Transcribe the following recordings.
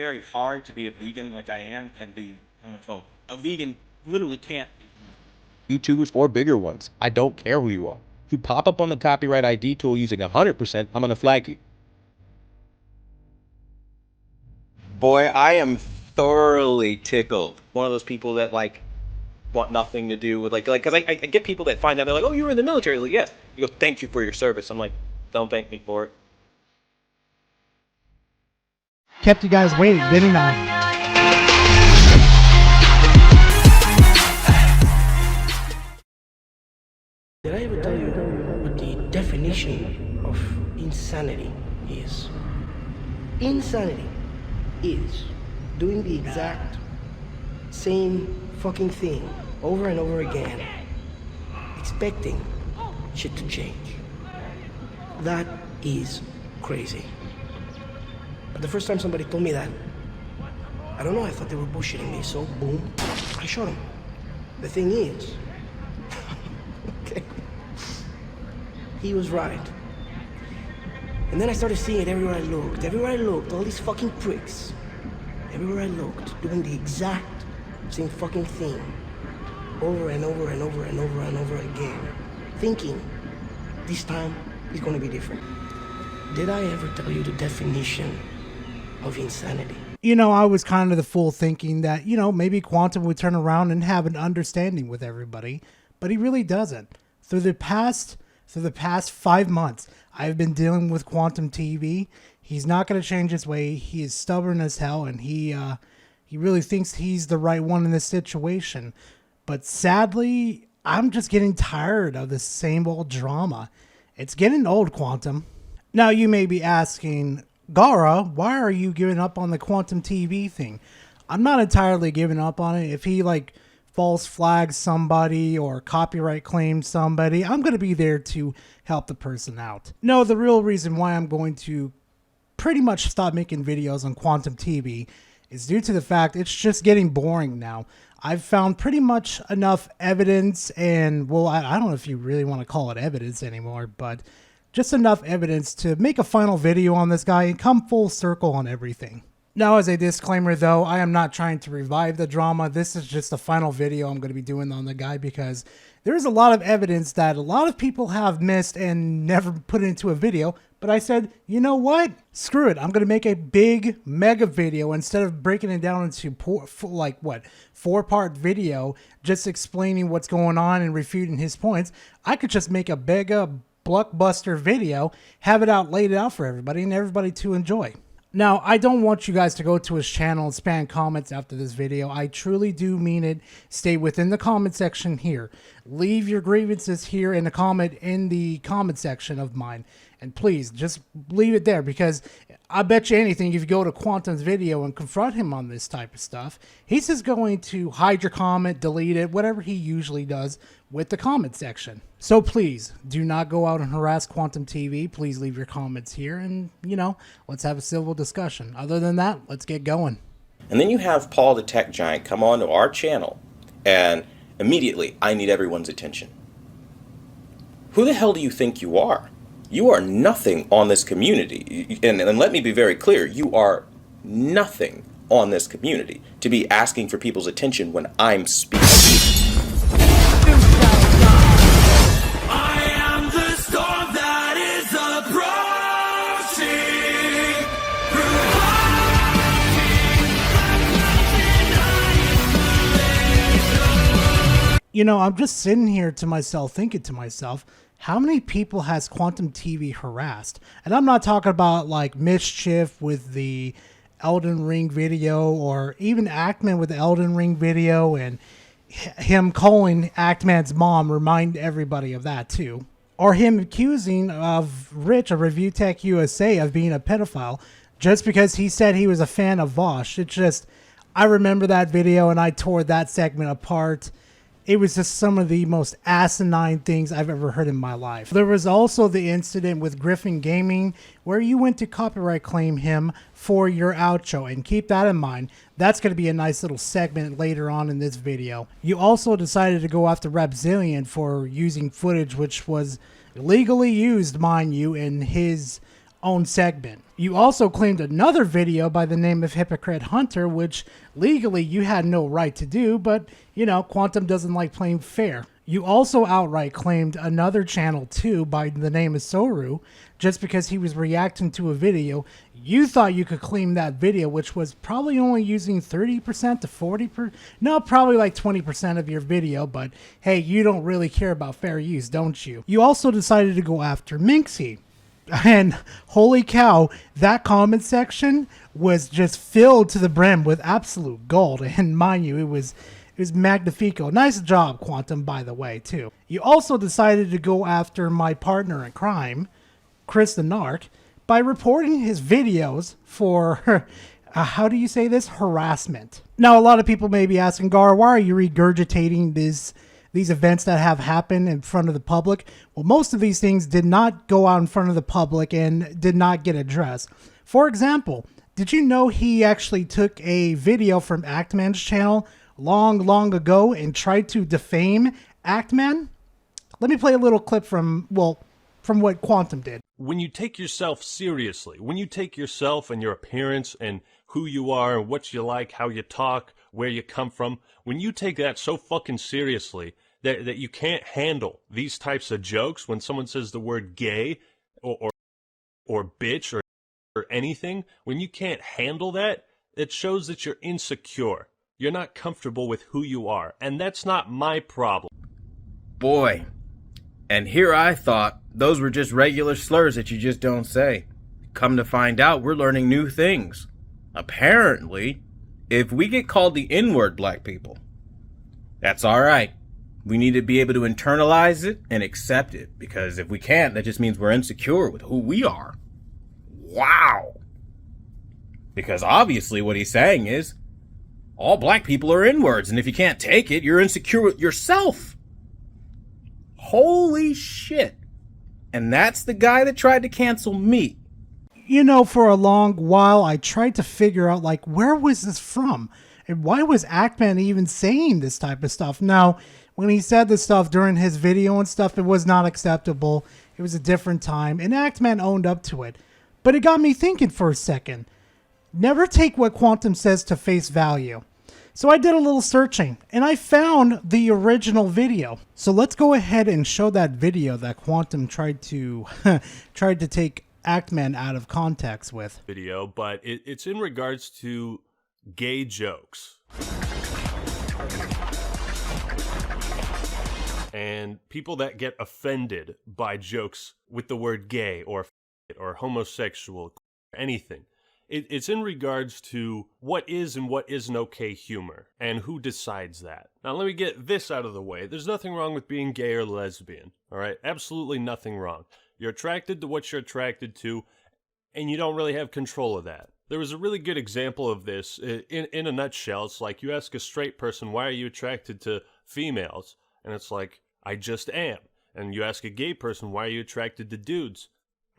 very hard to be a vegan like I am and be a vegan literally can't. YouTubers or bigger ones. I don't care who you are. If you pop up on the copyright ID tool using 100%, I'm gonna flag you. Boy, I am thoroughly tickled. One of those people that like want nothing to do with because I get people that find out they're like, oh, you were in the military. Like, yes. You go, thank you for your service. I'm like, don't thank me for it. Kept you guys waiting, didn't I? Did I ever tell you what the definition of insanity is? Insanity is doing the exact same fucking thing over and over again, expecting shit to change. That is crazy. But the first time somebody told me that, I don't know, I thought they were bullshitting me, so boom, I shot him. The thing is, okay, he was right. And then I started seeing it everywhere I looked, all these fucking pricks. Everywhere I looked, doing the exact same fucking thing. Over and over and over and over and over again. Thinking, this time, it's gonna be different. Did I ever tell you the definition of insanity? You know, I was kind of the fool thinking that, you know, maybe Quantum would turn around and have an understanding with everybody, but he really doesn't. Through the past 5 months, I've been dealing with Quantum TV. He's not going to change his way. He is stubborn as hell, and he really thinks he's the right one in this situation. But sadly, I'm just getting tired of the same old drama. It's getting old, Quantum. Now, you may be asking, Gara, why are you giving up on the Quantum TV thing? I'm not entirely giving up on it. If he, false flags somebody or copyright claims somebody, I'm going to be there to help the person out. No, the real reason why I'm going to pretty much stop making videos on Quantum TV is due to the fact it's just getting boring now. I've found pretty much enough evidence, and well, I don't know if you really want to call it evidence anymore, but just enough evidence to make a final video on this guy and come full circle on everything. Now, as a disclaimer though, I am not trying to revive the drama. This is just a final video I'm going to be doing on the guy because there's a lot of evidence that a lot of people have missed and never put into a video. But I said, you know what? Screw it. I'm going to make a big mega video instead of breaking it down into 4-part video just explaining what's going on and refuting his points. I could just make a mega blockbuster video, have it laid out for everybody and everybody to enjoy. Now, I don't want you guys to go to his channel and spam comments after this video. I truly do mean it. Stay within the comment section here. Leave your grievances here in the comment section of mine. And please, just leave it there because I bet you anything, if you go to Quantum's video and confront him on this type of stuff, he's just going to hide your comment, delete it, whatever he usually does with the comment section. So please, do not go out and harass Quantum TV. Please leave your comments here and, let's have a civil discussion. Other than that, let's get going. And then you have Paul the Tech Giant come onto our channel, and immediately, I need everyone's attention. Who the hell do you think you are? You are nothing on this community. And let me be very clear, you are nothing on this community to be asking for people's attention when I'm speaking. I am the storm that is approaching. I'm just sitting here to myself, thinking to myself, how many people has Quantum TV harassed? And I'm not talking about Mischief with the Elden Ring video, or even Actman with the Elden Ring video, and him calling Actman's mom, remind everybody of that too. Or him accusing of Rich of Review Tech USA of being a pedophile just because he said he was a fan of Vosh. I remember that video and I tore that segment apart. It was just some of the most asinine things I've ever heard in my life. There was also the incident with Griffin Gaming where you went to copyright claim him for your outro, and keep that in mind. That's going to be a nice little segment later on in this video. You also decided to go after Repzillion for using footage which was legally used, mind you, in his own segment. You also claimed another video by the name of Hypocrite Hunter, which legally you had no right to do, but, you know, Quantum doesn't like playing fair. You also outright claimed another channel too by the name of Soru, just because he was reacting to a video. You thought you could claim that video, which was probably only using 30% to 40%, no, probably like 20% of your video, but hey, you don't really care about fair use, don't you? You also decided to go after Minxie. And holy cow, that comment section was just filled to the brim with absolute gold. And mind you, it was magnifico. Nice job, Quantum, by the way, too. You also decided to go after my partner in crime, Chris the Narc, by reporting his videos for, how do you say this? Harassment. Now, a lot of people may be asking, Gar, why are you regurgitating these events that have happened in front of the public? Well, most of these things did not go out in front of the public and did not get addressed. For example, did you know he actually took a video from Actman's channel long ago and tried to defame Actman? Let me play a little clip from what Quantum did. When you take yourself seriously, when you take yourself and your appearance and who you are and what you like, how you talk, where you come from, when you take that so fucking seriously that you can't handle these types of jokes when someone says the word gay or bitch or anything, when you can't handle that, it shows that you're insecure. You're not comfortable with who you are, and that's not my problem. Boy, and here I thought those were just regular slurs that you just don't say. Come to find out, we're learning new things. Apparently, if we get called the N-word, black people, that's all right. We need to be able to internalize it and accept it, because if we can't, that just means we're insecure with who we are. Wow. Because obviously what he's saying is, all black people are N-words, and if you can't take it, you're insecure with yourself. Holy shit. And that's the guy that tried to cancel me. You know, for a long while, I tried to figure out, like, where was this from? And why was Actman even saying this type of stuff? Now, when he said this stuff during his video and stuff, it was not acceptable. It was a different time, and Actman owned up to it. But it got me thinking for a second. Never take what Quantum says to face value. So I did a little searching, and I found the original video. So let's go ahead and show that video that Quantum tried to take Actman out of context with. Video, but it's in regards to gay jokes. And people that get offended by jokes with the word gay or homosexual, anything. It's in regards to what is and what isn't okay humor, and who decides that. Now let me get this out of the way. There's nothing wrong with being gay or lesbian, alright? Absolutely nothing wrong. You're attracted to what you're attracted to, and you don't really have control of that. There was a really good example of this in a nutshell. It's like you ask a straight person, why are you attracted to females? And it's like, I just am. And you ask a gay person, why are you attracted to dudes?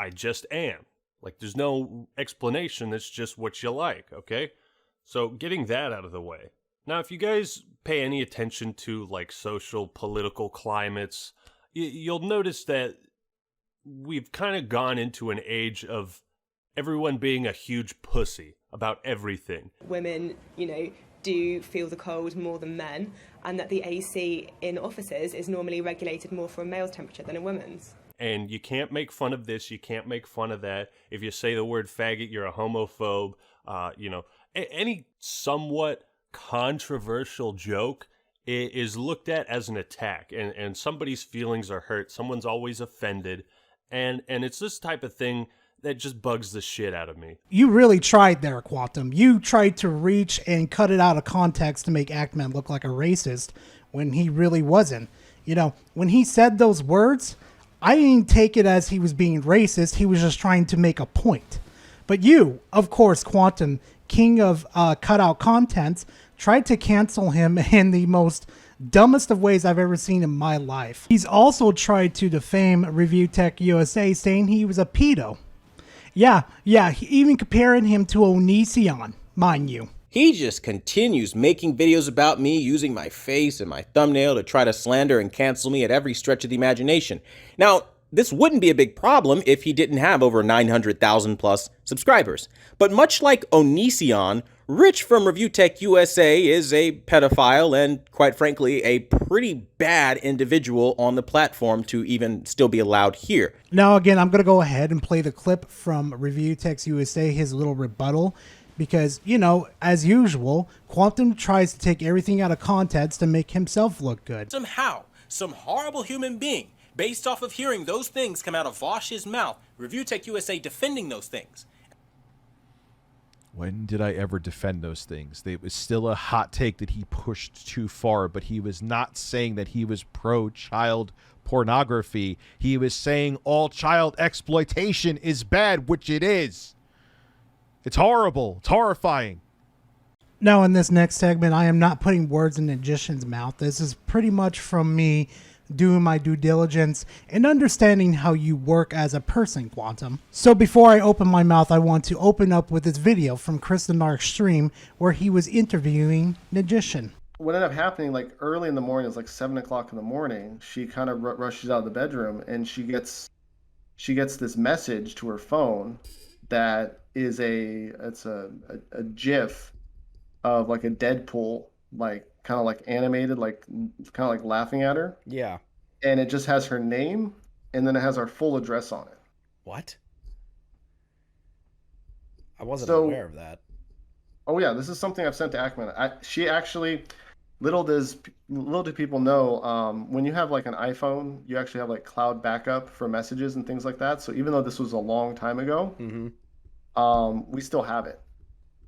I just am. Like, there's no explanation, it's just what you like, okay? So, getting that out of the way. Now, if you guys pay any attention to, like, social, political climates, you'll notice that we've kind of gone into an age of everyone being a huge pussy about everything. Women, do feel the cold more than men, and that the AC in offices is normally regulated more for a male's temperature than a woman's. And you can't make fun of this, you can't make fun of that. If you say the word faggot, you're a homophobe. Any somewhat controversial joke is looked at as an attack, and somebody's feelings are hurt. Someone's always offended, and it's this type of thing that just bugs the shit out of me. You really tried there, Quantum. You tried to reach and cut it out of context to make Actman look like a racist when he really wasn't. When he said those words, I didn't take it as he was being racist. He was just trying to make a point. But you, of course, Quantum, king of cutout contents, tried to cancel him in the most dumbest of ways I've ever seen in my life. He's also tried to defame Review Tech USA, saying he was a pedo. Yeah, even comparing him to Onision, mind you. He just continues making videos about me using my face and my thumbnail to try to slander and cancel me at every stretch of the imagination. Now, this wouldn't be a big problem if he didn't have over 900,000 plus subscribers. But much like Onision, Rich from Review Tech USA is a pedophile and, quite frankly, a pretty bad individual on the platform to even still be allowed here. Now, again, I'm going to go ahead and play the clip from Review Tech USA, his little rebuttal, because, you know, as usual, Quantum tries to take everything out of context to make himself look good. Somehow, some horrible human being, based off of hearing those things come out of Vosh's mouth, Review Tech USA defending those things. When did I ever defend those things? It was still a hot take that he pushed too far, but he was not saying that he was pro-child pornography. He was saying all child exploitation is bad, which it is. It's horrible. It's horrifying. Now, in this next segment, I am not putting words in Magician's mouth. This is pretty much from me doing my due diligence and understanding how you work as a person, Quantum. So before I open my mouth, I want to open up with this video from Chris the Narc's stream where he was interviewing Magician. What ended up happening, like early in the morning, it was like 7 o'clock in the morning, she kind of rushes out of the bedroom and she gets this message to her phone that is a GIF of like a Deadpool, like kind of like animated, like kind of like laughing at her. Yeah. And it just has her name and then it has our full address on it. What? I wasn't aware of that. Oh yeah, this is something I've sent to Actman. She actually, little do people know, when you have like an iPhone, you actually have like cloud backup for messages and things like that. So even though this was a long time ago, we still have it.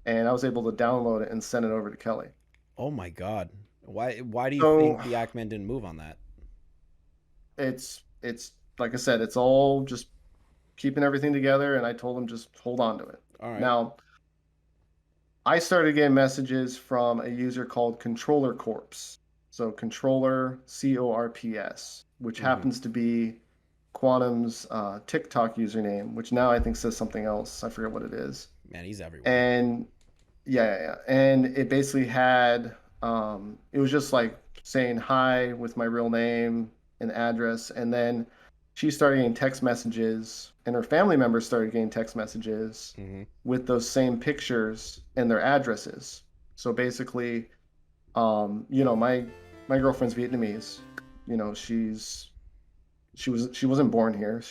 And I was able to download it and send it over to Kelly. Oh my God. Why do you think the actman didn't move on that? It's like I said, it's all just keeping everything together, and I told him just hold on to it. All right. Now, I started getting messages from a user called Controller Corpse. So Controller CORPS, which happens to be Quantum's TikTok username, which now I think says something else. I forget what it is. Man, he's everywhere. And yeah. And it basically had, it was just like saying hi with my real name and address. And then she started getting text messages, and her family members started getting text messages with those same pictures and their addresses. So basically, you know, my girlfriend's Vietnamese. You know, she wasn't born here.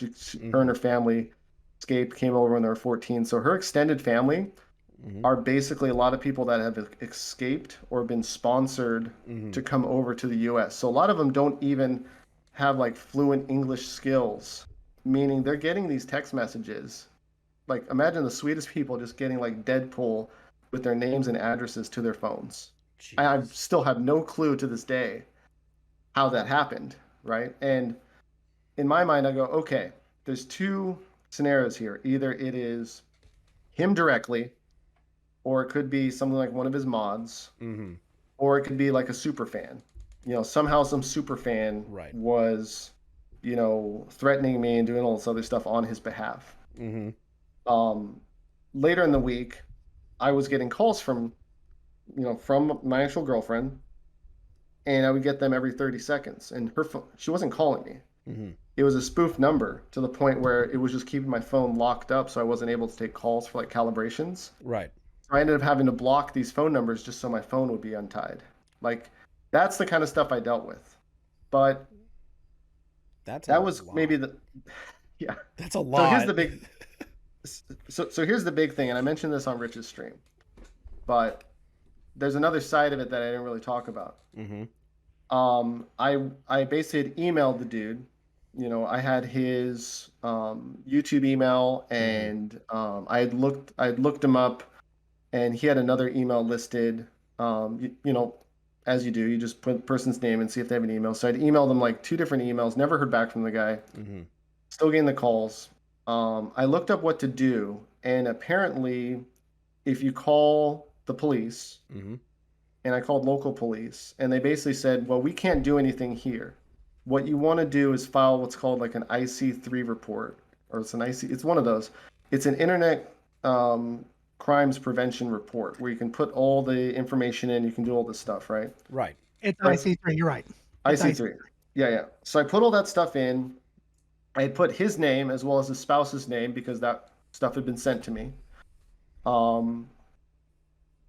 Her and her family escaped, came over when they were 14. So her extended family are basically a lot of people that have escaped or been sponsored to come over to the U.S. So a lot of them don't even have like fluent English skills, meaning they're getting these text messages. Like imagine the sweetest people just getting like Deadpool with their names and addresses to their phones. I still have no clue to this day how that happened, right? And in my mind, I go, okay, there's two scenarios here. Either it is him directly, or it could be something like one of his mods, or it could be like a super fan. You know, somehow some super fan was, you know, threatening me and doing all this other stuff on his behalf. Later in the week, I was getting calls from my actual girlfriend, and I would get them every 30 seconds. And her phone, she wasn't calling me. It was a spoof number to the point where it was just keeping my phone locked up, so I wasn't able to take calls for like calibrations. Right. So I ended up having to block these phone numbers just so my phone would be untied. Like, that's the kind of stuff I dealt with. But that was maybe yeah. That's a lot. So here's the big so here's the big thing, and I mentioned this on Rich's stream, but there's another side of it that I didn't really talk about. I basically had emailed the dude. You know, I had his YouTube email, and I had looked him up, and he had another email listed. You know, as you do, you just put the person's name and see if they have an email. So I'd emailed them like 2 different emails, never heard back from the guy. Still getting the calls. I looked up what to do, and apparently, if you call the police, and I called local police, and they basically said, well, we can't do anything here. What you want to do is file what's called like an IC3 report, or it's one of those. It's an internet crimes prevention report where you can put all the information in, you can do all this stuff, right? It's IC3, you're right. It's IC3. Yeah. So I put all that stuff in, I had put his name as well as his spouse's name because that stuff had been sent to me.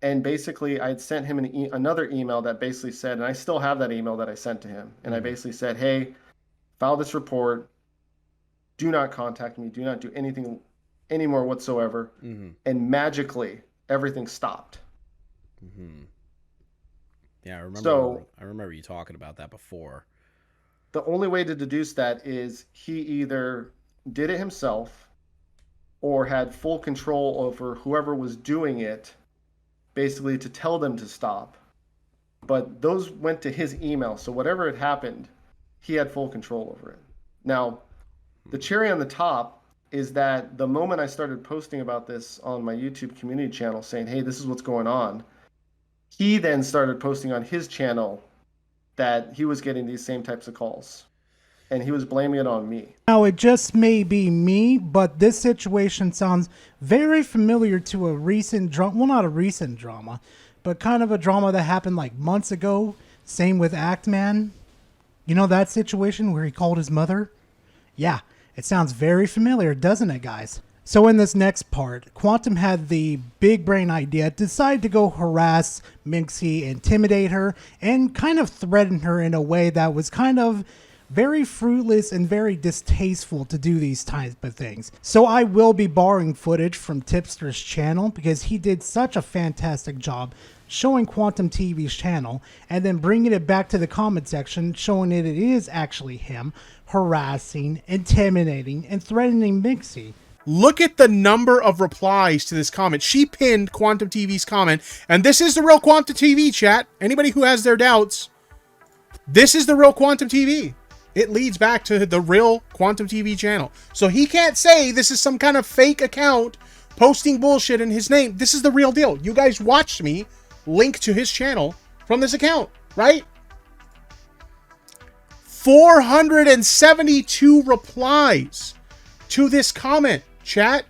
And basically, I had sent him another email that basically said, and I still have that email that I sent to him. And I basically said, hey, file this report. Do not contact me. Do not do anything anymore whatsoever. And magically, everything stopped. Yeah, I remember you talking about that before. The only way to deduce that is he either did it himself or had full control over whoever was doing it, basically to tell them to stop. But those went to his email, so whatever had happened, he had full control over it. Now, the cherry on the top is that the moment I started posting about this on my YouTube community channel saying, hey, this is what's going on, he then started posting on his channel that he was getting these same types of calls. And he was blaming it on me. Now, it just may be me, but this situation sounds very familiar to a recent drama. Well, not a recent drama, but kind of a drama that happened like months ago. Same with Actman. You know that situation where he called his mother? Yeah, it sounds very familiar, doesn't it, guys? So in this next part, Quantum had the big brain idea, decided to go harass Minxie, intimidate her, and kind of threaten her in a way that was kind of very fruitless and very distasteful to do these types of things. So I will be borrowing footage from Tipster's channel because he did such a fantastic job showing Quantum TV's channel and then bringing it back to the comment section, showing it is actually him harassing, intimidating, and threatening Minxie. Look at the number of replies to this comment. She pinned Quantum TV's comment, and this is the real Quantum TV, chat. Anybody who has their doubts, this is the real Quantum TV. It leads back to the real Quantum TV channel. So he can't say this is some kind of fake account posting bullshit in his name. This is the real deal. You guys watched me link to his channel from this account, right? 472 replies to this comment, chat.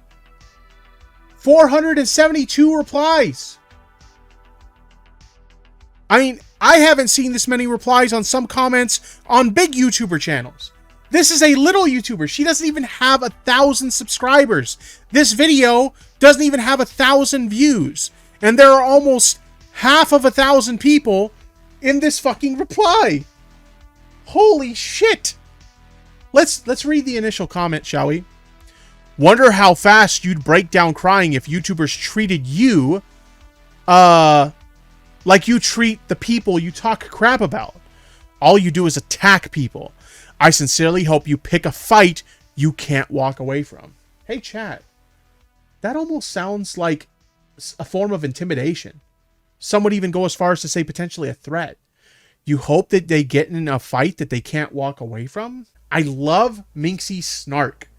472 replies. I mean, I haven't seen this many replies on some comments on big YouTuber channels. This is a little YouTuber. She doesn't even have 1,000 subscribers. This video doesn't even have 1,000 views. And there are almost half of 1,000 people in this fucking reply. Holy shit. Let's read the initial comment, shall we? Wonder how fast you'd break down crying if YouTubers treated you, like you treat the people you talk crap about. All you do is attack people. I sincerely hope you pick a fight you can't walk away from. Hey, chat. That almost sounds like a form of intimidation. Some would even go as far as to say potentially a threat. You hope that they get in a fight that they can't walk away from? I love Minxie's snark.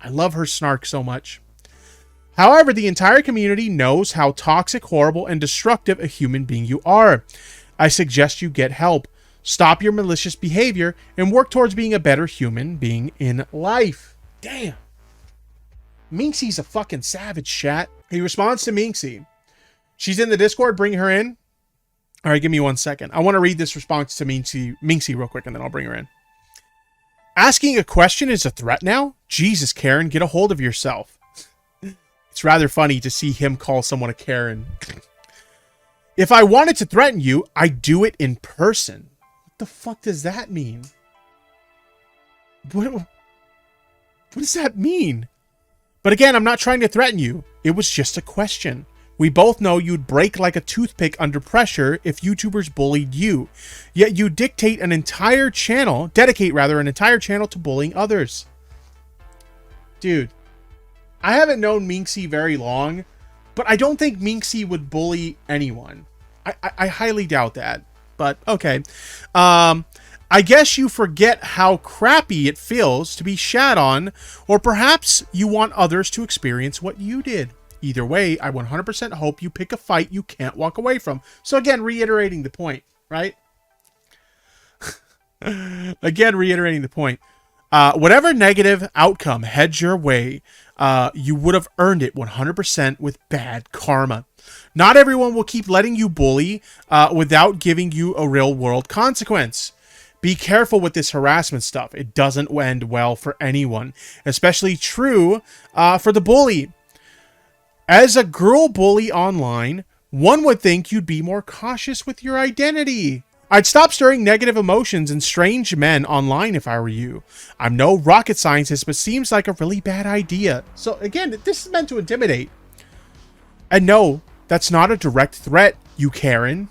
I love her snark so much. However, the entire community knows how toxic, horrible, and destructive a human being you are. I suggest you get help. Stop your malicious behavior and work towards being a better human being in life. Damn. Minxie's a fucking savage, chat. He responds to Minxie. She's in the Discord. Bring her in. All right, give me 1 second. I want to read this response to Minxie real quick, and then I'll bring her in. Asking a question is a threat now? Jesus, Karen, get a hold of yourself. It's rather funny to see him call someone a Karen. If I wanted to threaten you, I'd do it in person. What the fuck does that mean? What does that mean? But again, I'm not trying to threaten you. It was just a question. We both know you'd break like a toothpick under pressure if YouTubers bullied you. Yet you dedicate an entire channel to bullying others. Dude, I haven't known Minxie very long, but I don't think Minxie would bully anyone. I highly doubt that, but okay. I guess you forget how crappy it feels to be shat on, or perhaps you want others to experience what you did. Either way, I 100% hope you pick a fight you can't walk away from. So again, reiterating the point, right? Again, reiterating the point. Whatever negative outcome heads your way, you would have earned it 100% with bad karma. Not everyone will keep letting you bully without giving you a real world consequence. Be careful with this harassment stuff. It doesn't end well for anyone, especially true for the bully. As a girl bully online, one would think you'd be more cautious with your identity. I'd stop stirring negative emotions in strange men online if I were you. I'm no rocket scientist, but seems like a really bad idea. So again, this is meant to intimidate. And no, that's not a direct threat, you Karen.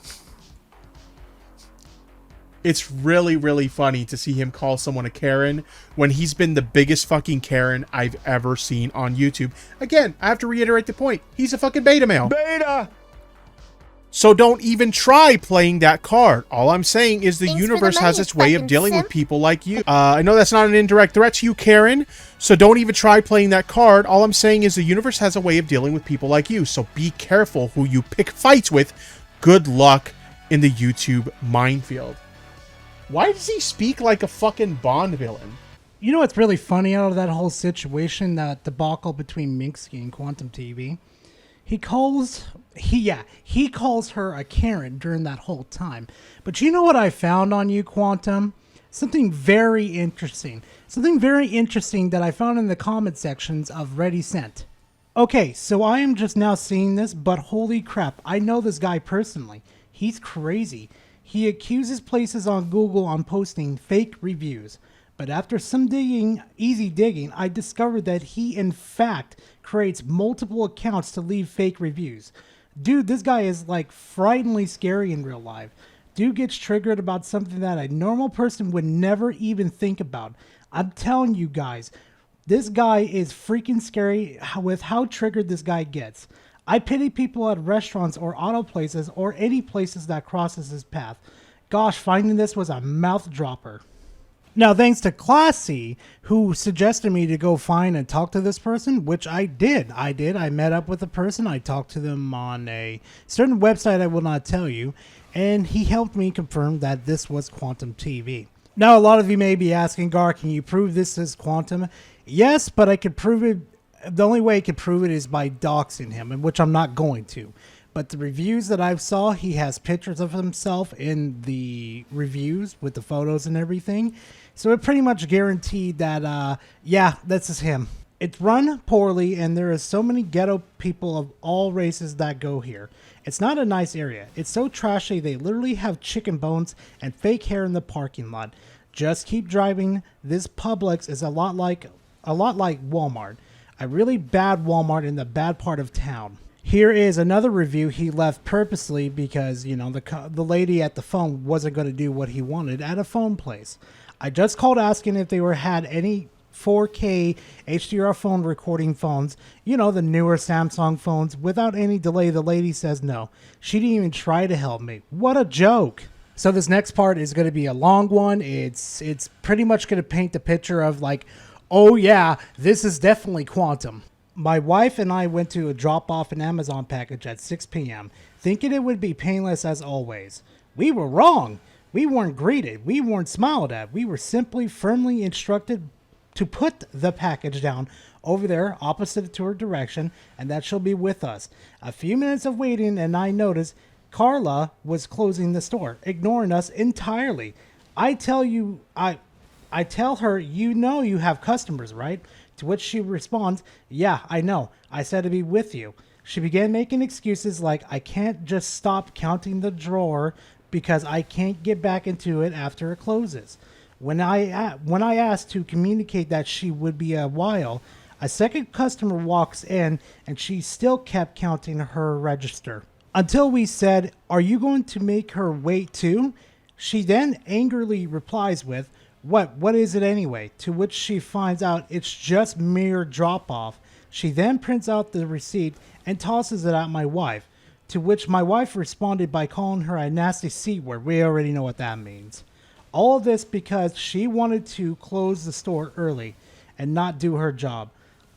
It's really, really funny to see him call someone a Karen when he's been the biggest fucking Karen I've ever seen on YouTube. Again, I have to reiterate the point. He's a fucking beta male. Beta! So don't even try playing that card. All I'm saying is the universe has its way of dealing with people like you. I know that's not an indirect threat to you, Karen. So don't even try playing that card. All I'm saying is the universe has a way of dealing with people like you. So be careful who you pick fights with. Good luck in the YouTube minefield. Why does he speak like a fucking Bond villain? You know what's really funny out of that whole situation, that debacle between Minksy and Quantum TV? He calls her a Karen during that whole time. But you know what I found on you, Quantum? Something very interesting. Something very interesting that I found in the comment sections of Ready Sent. Okay, so I am just now seeing this, but holy crap, I know this guy personally. He's crazy. He accuses places on Google on posting fake reviews. But after some easy digging, I discovered that he in fact creates multiple accounts to leave fake reviews. Dude, this guy is like frighteningly scary in real life. Dude gets triggered about something that a normal person would never even think about. I'm telling you guys, this guy is freaking scary with how triggered this guy gets. I pity people at restaurants or auto places or any places that crosses his path. Gosh, finding this was a mouth dropper. Now, thanks to Classy, who suggested me to go find and talk to this person, which I did. I met up with the person. I talked to them on a certain website I will not tell you, and he helped me confirm that this was Quantum TV. Now, a lot of you may be asking, Gar, can you prove this is Quantum? Yes, but I could prove it. The only way I could prove it is by doxing him, and which I'm not going to. But the reviews that I saw, he has pictures of himself in the reviews with the photos and everything. So it pretty much guaranteed that, yeah, this is him. It's run poorly, and there is so many ghetto people of all races that go here. It's not a nice area. It's so trashy they literally have chicken bones and fake hair in the parking lot. Just keep driving. This Publix is a lot like Walmart. A really bad Walmart in the bad part of town. Here is another review he left purposely because, you know, the lady at the phone wasn't going to do what he wanted at a phone place. I just called asking if they had any 4K HDR phone recording phones, you know, the newer Samsung phones. Without any delay, the lady says no. She didn't even try to help me. What a joke. So this next part is going to be a long one. It's pretty much going to paint the picture of like, oh yeah, this is definitely Quantum. My wife and I went to drop off an Amazon package at 6 p.m., thinking it would be painless as always. We were wrong. We weren't greeted. We weren't smiled at. We were simply firmly instructed to put the package down over there opposite to her direction, and that she'll be with us. A few minutes of waiting, and I noticed Carla was closing the store, ignoring us entirely. I tell her, you know you have customers, right? To which she responds, yeah, I know. I said to be with you. She began making excuses like, I can't just stop counting the drawer because I can't get back into it after it closes. When I asked to communicate that she would be a while, a second customer walks in and she still kept counting her register. Until we said, are you going to make her wait too? She then angrily replies with, What is it anyway? To which she finds out it's just mere drop-off. She then prints out the receipt and tosses it at my wife, to which my wife responded by calling her a nasty C-word. We already know what that means. All of this because she wanted to close the store early and not do her job.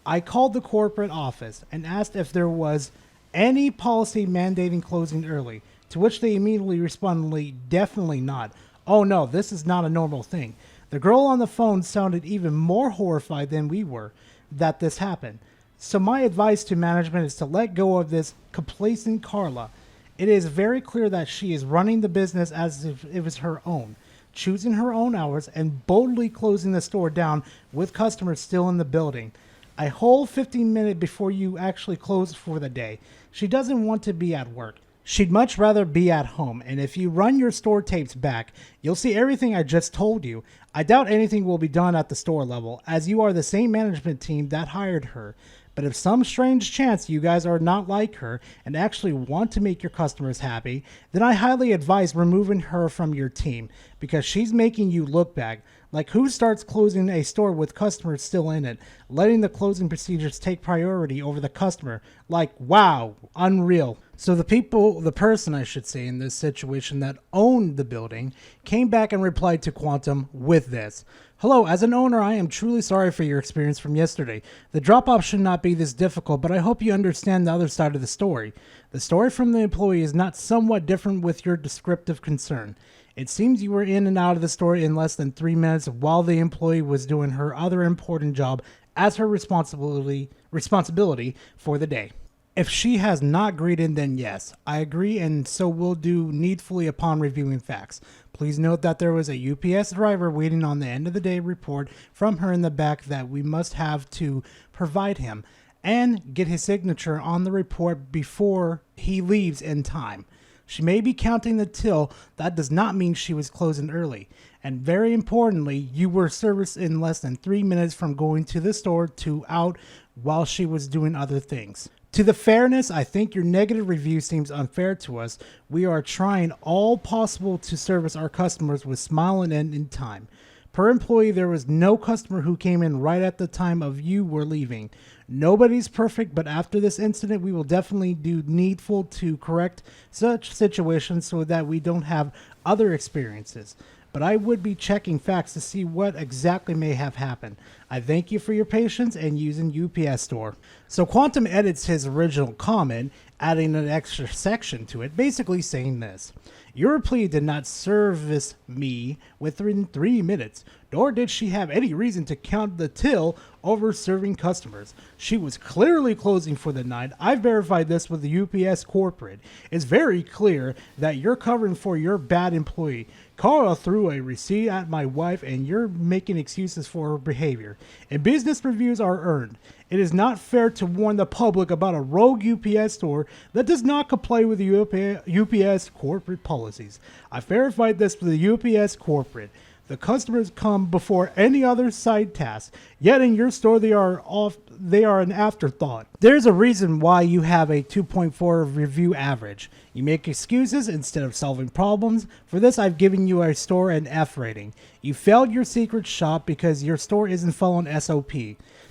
I called the corporate office and asked if there was any policy mandating closing early, to which they immediately responded, definitely not. Oh no, this is not a normal thing. The girl on the phone sounded even more horrified than we were that this happened. So my advice to management is to let go of this complacent Carla. It is very clear that she is running the business as if it was her own. choosing her own hours, and boldly closing the store down with customers still in the building. A whole 15 minutes before you actually close for the day. She doesn't want to be at work. She'd much rather be at home, and if you run your store tapes back, you'll see everything I just told you. I doubt anything will be done at the store level, as you are the same management team that hired her. But if some strange chance you guys are not like her and actually want to make your customers happy, then I highly advise removing her from your team, because she's making you look bad. Like, who starts closing a store with customers still in it, letting the closing procedures take priority over the customer? Like, wow, unreal. So the person I should say in this situation that owned the building came back and replied to Quantum with this. Hello, as an owner, I am truly sorry for your experience from yesterday. The drop-off should not be this difficult, but I hope you understand the other side of the story. The story from the employee is not somewhat different with your descriptive concern. It seems you were in and out of the store in less than 3 minutes while the employee was doing her other important job as her responsibility for the day. If she has not greeted, then yes, I agree, and so will do needfully upon reviewing facts. Please note that there was a UPS driver waiting on the end of the day report from her in the back that we must have to provide him and get his signature on the report before he leaves in time. She may be counting the till. That does not mean she was closing early. And very importantly, you were serviced in less than 3 minutes from going to the store to out while she was doing other things. To the fairness, I think your negative review seems unfair to us. We are trying all possible to service our customers with smile and end in time. Per employee, there was no customer who came in right at the time of you were leaving. Nobody's perfect, but after this incident, we will definitely do needful to correct such situations so that we don't have other experiences. But I would be checking facts to see what exactly may have happened. I thank you for your patience and using UPS Store. So Quantum edits his original comment, adding an extra section to it, basically saying this. Your plea did not service me within 3 minutes, nor did she have any reason to count the till over serving customers. She was clearly closing for the night. I verified this with the UPS corporate. It's very clear that you're covering for your bad employee. Carl threw a receipt at my wife and you're making excuses for her behavior. And business reviews are earned. It is not fair to warn the public about a rogue UPS store that does not comply with the UPS corporate policies. I verified this with the UPS corporate. The customers come before any other side task, yet in your store they are an afterthought. There's a reason why you have a 2.4 review average. You make excuses instead of solving problems. For this, I've given you a store an F rating. You failed your secret shop because your store isn't following SOP.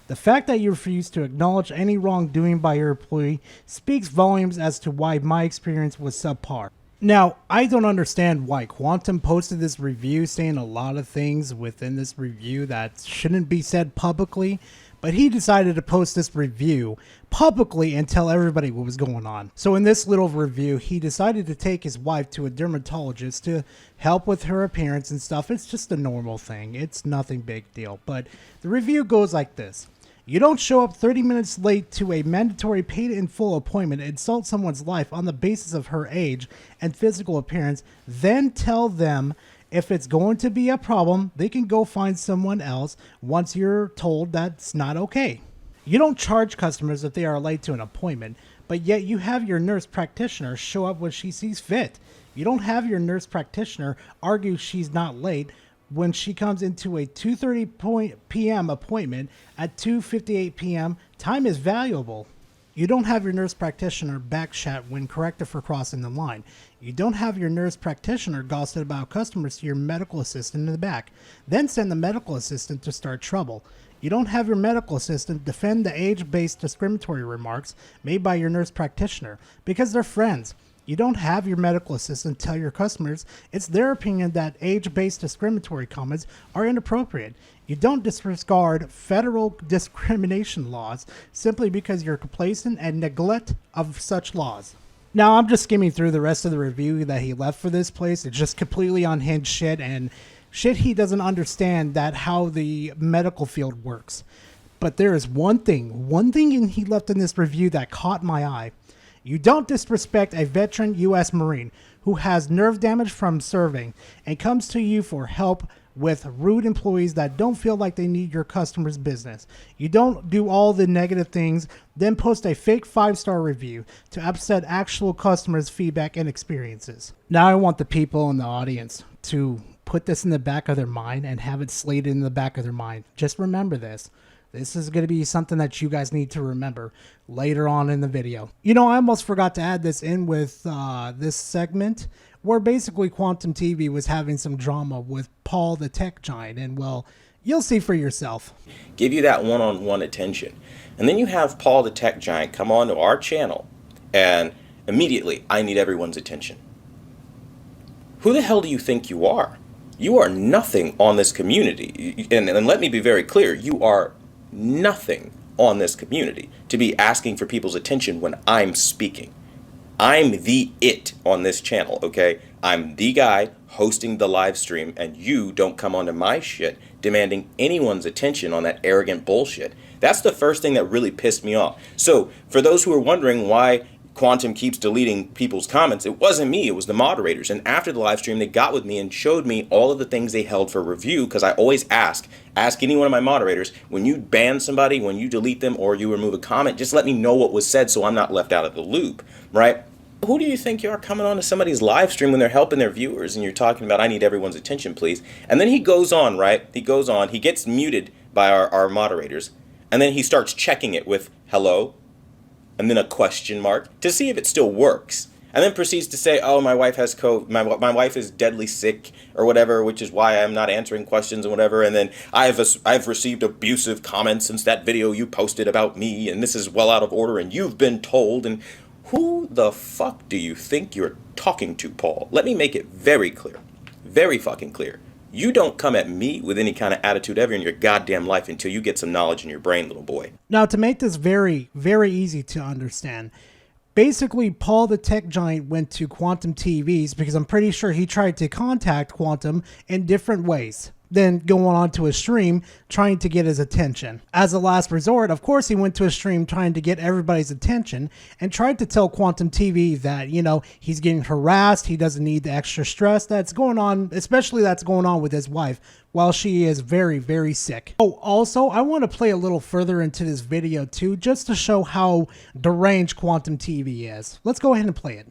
The fact that you refuse to acknowledge any wrongdoing by your employee speaks volumes as to why my experience was subpar. Now, I don't understand why Quantum posted this review saying a lot of things within this review that shouldn't be said publicly, but he decided to post this review publicly and tell everybody what was going on. So in this little review, he decided to take his wife to a dermatologist to help with her appearance and stuff. It's just a normal thing. It's nothing big deal. But the review goes like this. You don't show up 30 minutes late to a mandatory paid in full appointment, insult someone's life on the basis of her age and physical appearance, then tell them if it's going to be a problem, they can go find someone else once you're told that's not okay. You don't charge customers if they are late to an appointment, but yet you have your nurse practitioner show up when she sees fit. You don't have your nurse practitioner argue she's not late when she comes into a 2:30 p.m. appointment at 2:58 p.m. Time is valuable. You don't have your nurse practitioner backchat when corrected for crossing the line. You don't have your nurse practitioner gossip about customers to your medical assistant in the back, then send the medical assistant to start trouble. You don't have your medical assistant defend the age-based discriminatory remarks made by your nurse practitioner because they're friends. You don't have your medical assistant tell your customers it's their opinion that age-based discriminatory comments are inappropriate. You don't disregard federal discrimination laws simply because you're complacent and neglect of such laws. Now, I'm just skimming through the rest of the review that he left for this place. It's just completely unhinged shit and shit he doesn't understand that how the medical field works. But there is one thing he left in this review that caught my eye. You don't disrespect a veteran U.S. Marine who has nerve damage from serving and comes to you for help with rude employees that don't feel like they need your customer's business. You don't do all the negative things, then post a fake 5-star review to upset actual customers' feedback and experiences. Now I want the people in the audience to put this in the back of their mind and have it slated in the back of their mind. Just remember this. This is going to be something that you guys need to remember later on in the video. You know, I almost forgot to add this in with this segment where basically Quantum TV was having some drama with Paul the Tech Giant. And, well, you'll see for yourself. Give you that one-on-one attention. And then you have Paul the Tech Giant come onto our channel, and immediately, I need everyone's attention. Who the hell do you think you are? You are nothing on this community. And let me be very clear, you are nothing on this community to be asking for people's attention when I'm speaking. I'm the it on this channel, okay? I'm the guy hosting the live stream, and you don't come onto my shit demanding anyone's attention on that arrogant bullshit. That's the first thing that really pissed me off. So, for those who are wondering why Quantum keeps deleting people's comments, it wasn't me, it was the moderators. And after the live stream, they got with me and showed me all of the things they held for review, because I always ask any one of my moderators, when you ban somebody, when you delete them, or you remove a comment, just let me know what was said so I'm not left out of the loop, right? Who do you think you are coming on to somebody's live stream when they're helping their viewers and you're talking about, I need everyone's attention, please? And then he goes on, right? He goes on, he gets muted by our moderators, and then he starts checking it with hello, and then a question mark to see if it still works. And then proceeds to say, oh, my wife has COVID, my wife is deadly sick or whatever, which is why I'm not answering questions and whatever. And then I've received abusive comments since that video you posted about me, and this is well out of order, and you've been told. And who the fuck do you think you're talking to, Paul? Let me make it very clear, very fucking clear. You don't come at me with any kind of attitude ever in your goddamn life until you get some knowledge in your brain, little boy. Now, to make this very, very easy to understand, basically, Paul the Tech Giant went to Quantum TVs because I'm pretty sure he tried to contact Quantum in different ways, then going on to a stream trying to get his attention. As a last resort, of course, he went to a stream trying to get everybody's attention and tried to tell Quantum TV that, you know, he's getting harassed, he doesn't need the extra stress that's going on, especially that's going on with his wife while she is very, very sick. Oh, also, I want to play a little further into this video too, just to show how deranged Quantum TV is. Let's go ahead and play it.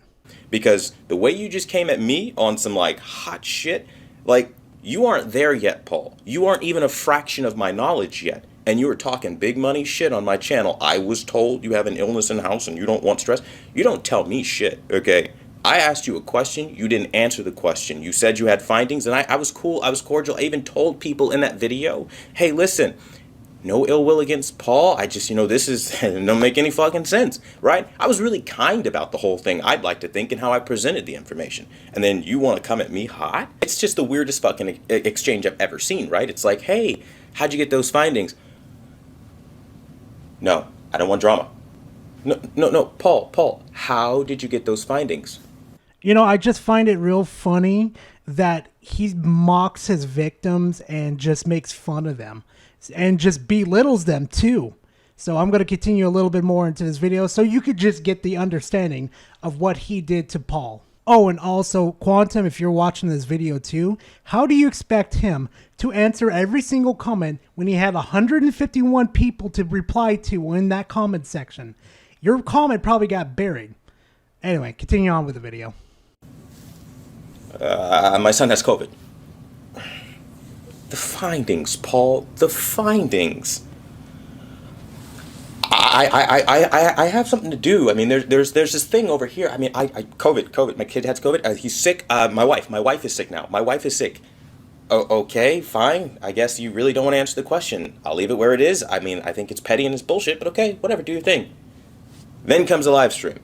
Because the way you just came at me on some like hot shit, like, you aren't there yet, Paul. You aren't even a fraction of my knowledge yet. And you were talking big money shit on my channel. I was told you have an illness in the house and you don't want stress. You don't tell me shit, okay? I asked you a question. You didn't answer the question. You said you had findings, and I was cool. I was cordial. I even told people in that video, hey, listen, no ill will against Paul. I just, this is, don't make any fucking sense, right? I was really kind about the whole thing, I'd like to think, and how I presented the information. And then you want to come at me hot? It's just the weirdest fucking exchange I've ever seen, right? It's like, hey, how'd you get those findings? No, I don't want drama. No, Paul, how did you get those findings? I just find it real funny that he mocks his victims and just makes fun of them and just belittles them too. So I'm going to continue a little bit more into this video so you could just get the understanding of what he did to Paul. Oh, and also, Quantum, if you're watching this video too, how do you expect him to answer every single comment when he had 151 people to reply to in that comment section? Your comment probably got buried. Anyway, continue on with the video. My son has COVID. The findings, Paul, the findings. I have something to do. I mean, there's this thing over here. I mean, COVID. My kid has COVID. He's sick. My wife is sick now. My wife is sick. Okay, fine. I guess you really don't want to answer the question. I'll leave it where it is. I mean, I think it's petty and it's bullshit, but okay, whatever, do your thing. Then comes a live stream.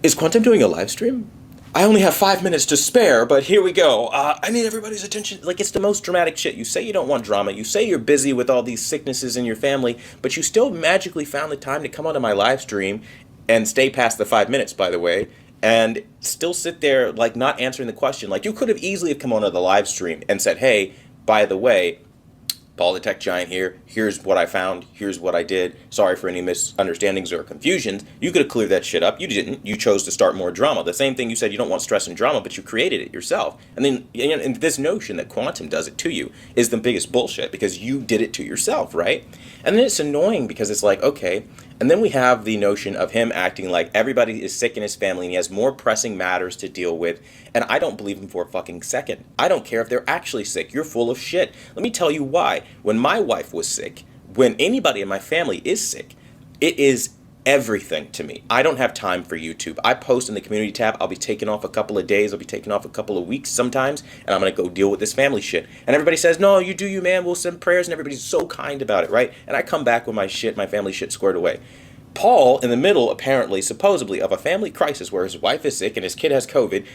Is Quantum doing a live stream? I only have 5 minutes to spare, but here we go. I need everybody's attention. Like, it's the most dramatic shit. You say you don't want drama. You say you're busy with all these sicknesses in your family, but you still magically found the time to come onto my live stream and stay past the 5 minutes, by the way, and still sit there, like, not answering the question. Like, you could have easily have come onto the live stream and said, hey, by the way, Paul the Tech Giant here. Here's what I found. Here's what I did. Sorry for any misunderstandings or confusions. You could have cleared that shit up. You didn't. You chose to start more drama. The same thing you said you don't want stress and drama, but you created it yourself. And then and this notion that Quantum does it to you is the biggest bullshit because you did it to yourself, right? And then it's annoying because it's like, okay. And then we have the notion of him acting like everybody is sick in his family and he has more pressing matters to deal with. And I don't believe him for a fucking second. I don't care if they're actually sick. You're full of shit. Let me tell you why. When my wife was sick, when anybody in my family is sick, it is everything to me. I don't have time for YouTube. I post in the community tab. I'll be taking off a couple of days. I'll be taking off a couple of weeks sometimes. And I'm going to go deal with this family shit. And everybody says, no, you do you, man. We'll send prayers. And everybody's so kind about it, right? And I come back with my shit, my family shit squared away. Paul, in the middle, apparently, supposedly, of a family crisis where his wife is sick and his kid has COVID,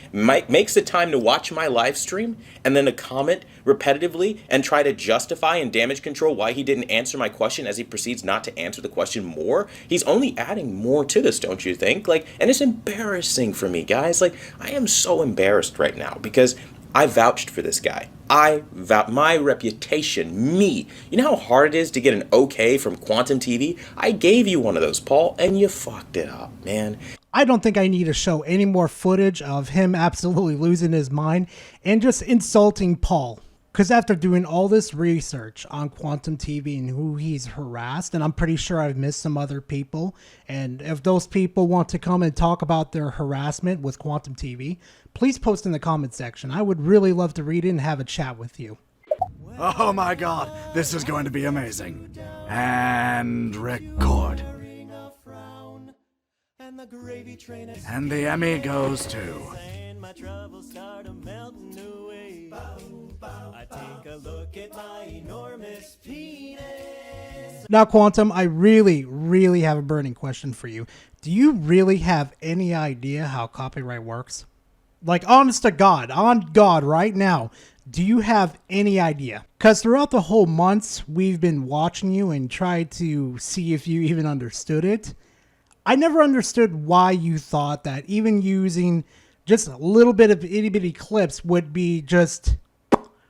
makes the time to watch my live stream and then to comment repetitively and try to justify and damage control why he didn't answer my question as he proceeds not to answer the question more. He's only adding more to this, don't you think? And it's embarrassing for me, guys. I am so embarrassed right now because I vouched for this guy. My reputation, me. You know how hard it is to get an okay from Quantum TV? I gave you one of those, Paul, and you fucked it up, man. I don't think I need to show any more footage of him absolutely losing his mind and just insulting Paul. Because after doing all this research on Quantum TV and who he's harassed, and I'm pretty sure I've missed some other people, and if those people want to come and talk about their harassment with Quantum TV, please post in the comment section. I would really love to read it and have a chat with you. Oh my god, this is going to be amazing. And record. And the Emmy goes to... I take a look at my enormous penis. Now, Quantum, I really have a burning question for you. Do you really have any idea how copyright works? Honest to God, on God, right now, do you have any idea? Because throughout the whole months we've been watching you and tried to see if you even understood it, I never understood why you thought that even using just a little bit of itty-bitty clips would be just...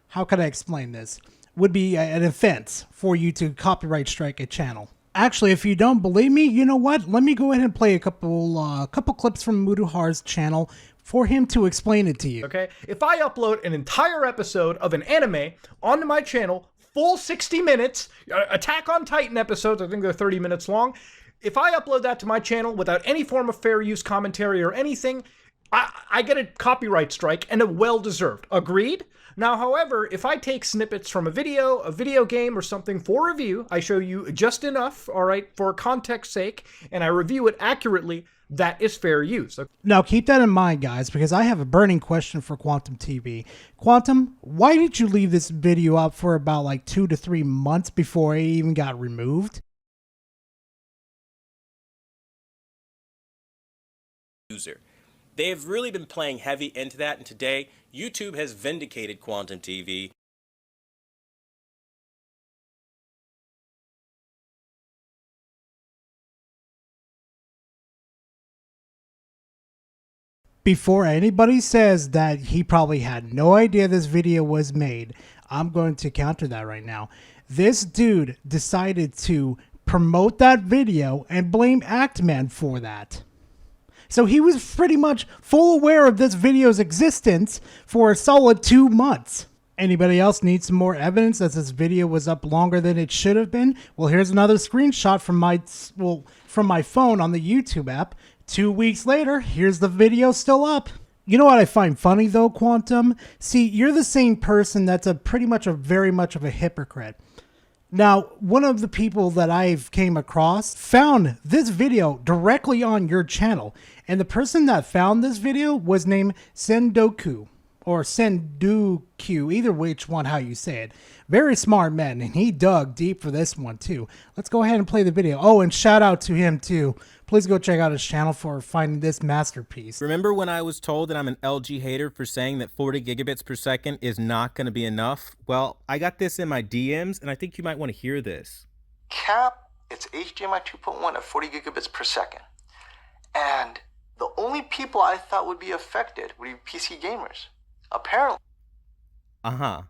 How can I explain this? Would be an offense for you to copyright strike a channel. Actually, if you don't believe me, you know what? Let me go ahead and play a couple clips from Muduhar's channel for him to explain it to you. Okay, if I upload an entire episode of an anime onto my channel, full 60 minutes, Attack on Titan episodes, I think they're 30 minutes long. If I upload that to my channel without any form of fair use commentary or anything, I get a copyright strike, and a well-deserved. Agreed? Now, however, if I take snippets from a video game, or something for review, I show you just enough, all right, for context's sake, and I review it accurately, that is fair use. Now, keep that in mind, guys, because I have a burning question for Quantum TV. Quantum, why did you leave this video up for about 2 to 3 months before it even got removed? User. They have really been playing heavy into that, and today, YouTube has vindicated Quantum TV. Before anybody says that he probably had no idea this video was made, I'm going to counter that right now. This dude decided to promote that video and blame Actman for that. So he was pretty much full aware of this video's existence for a solid 2 months. Anybody else need some more evidence that this video was up longer than it should have been? Well, here's another screenshot from my phone on the YouTube app. 2 weeks later, here's the video still up. You know what I find funny though, Quantum? See, you're the same person that's very much of a hypocrite. Now, one of the people that I've came across found this video directly on your channel. And the person that found this video was named Sendoku. Or Sendoku, either which one how you say it. Very smart man, and he dug deep for this one too. Let's go ahead and play the video. Oh, and shout out to him too. Please go check out his channel for finding this masterpiece. Remember when I was told that I'm an LG hater for saying that 40 gigabits per second is not going to be enough? Well, I got this in my DMs, and I think you might want to hear this. Cap, it's HDMI 2.1 at 40 gigabits per second. And the only people I thought would be affected would be PC gamers. Apparently. Uh-huh.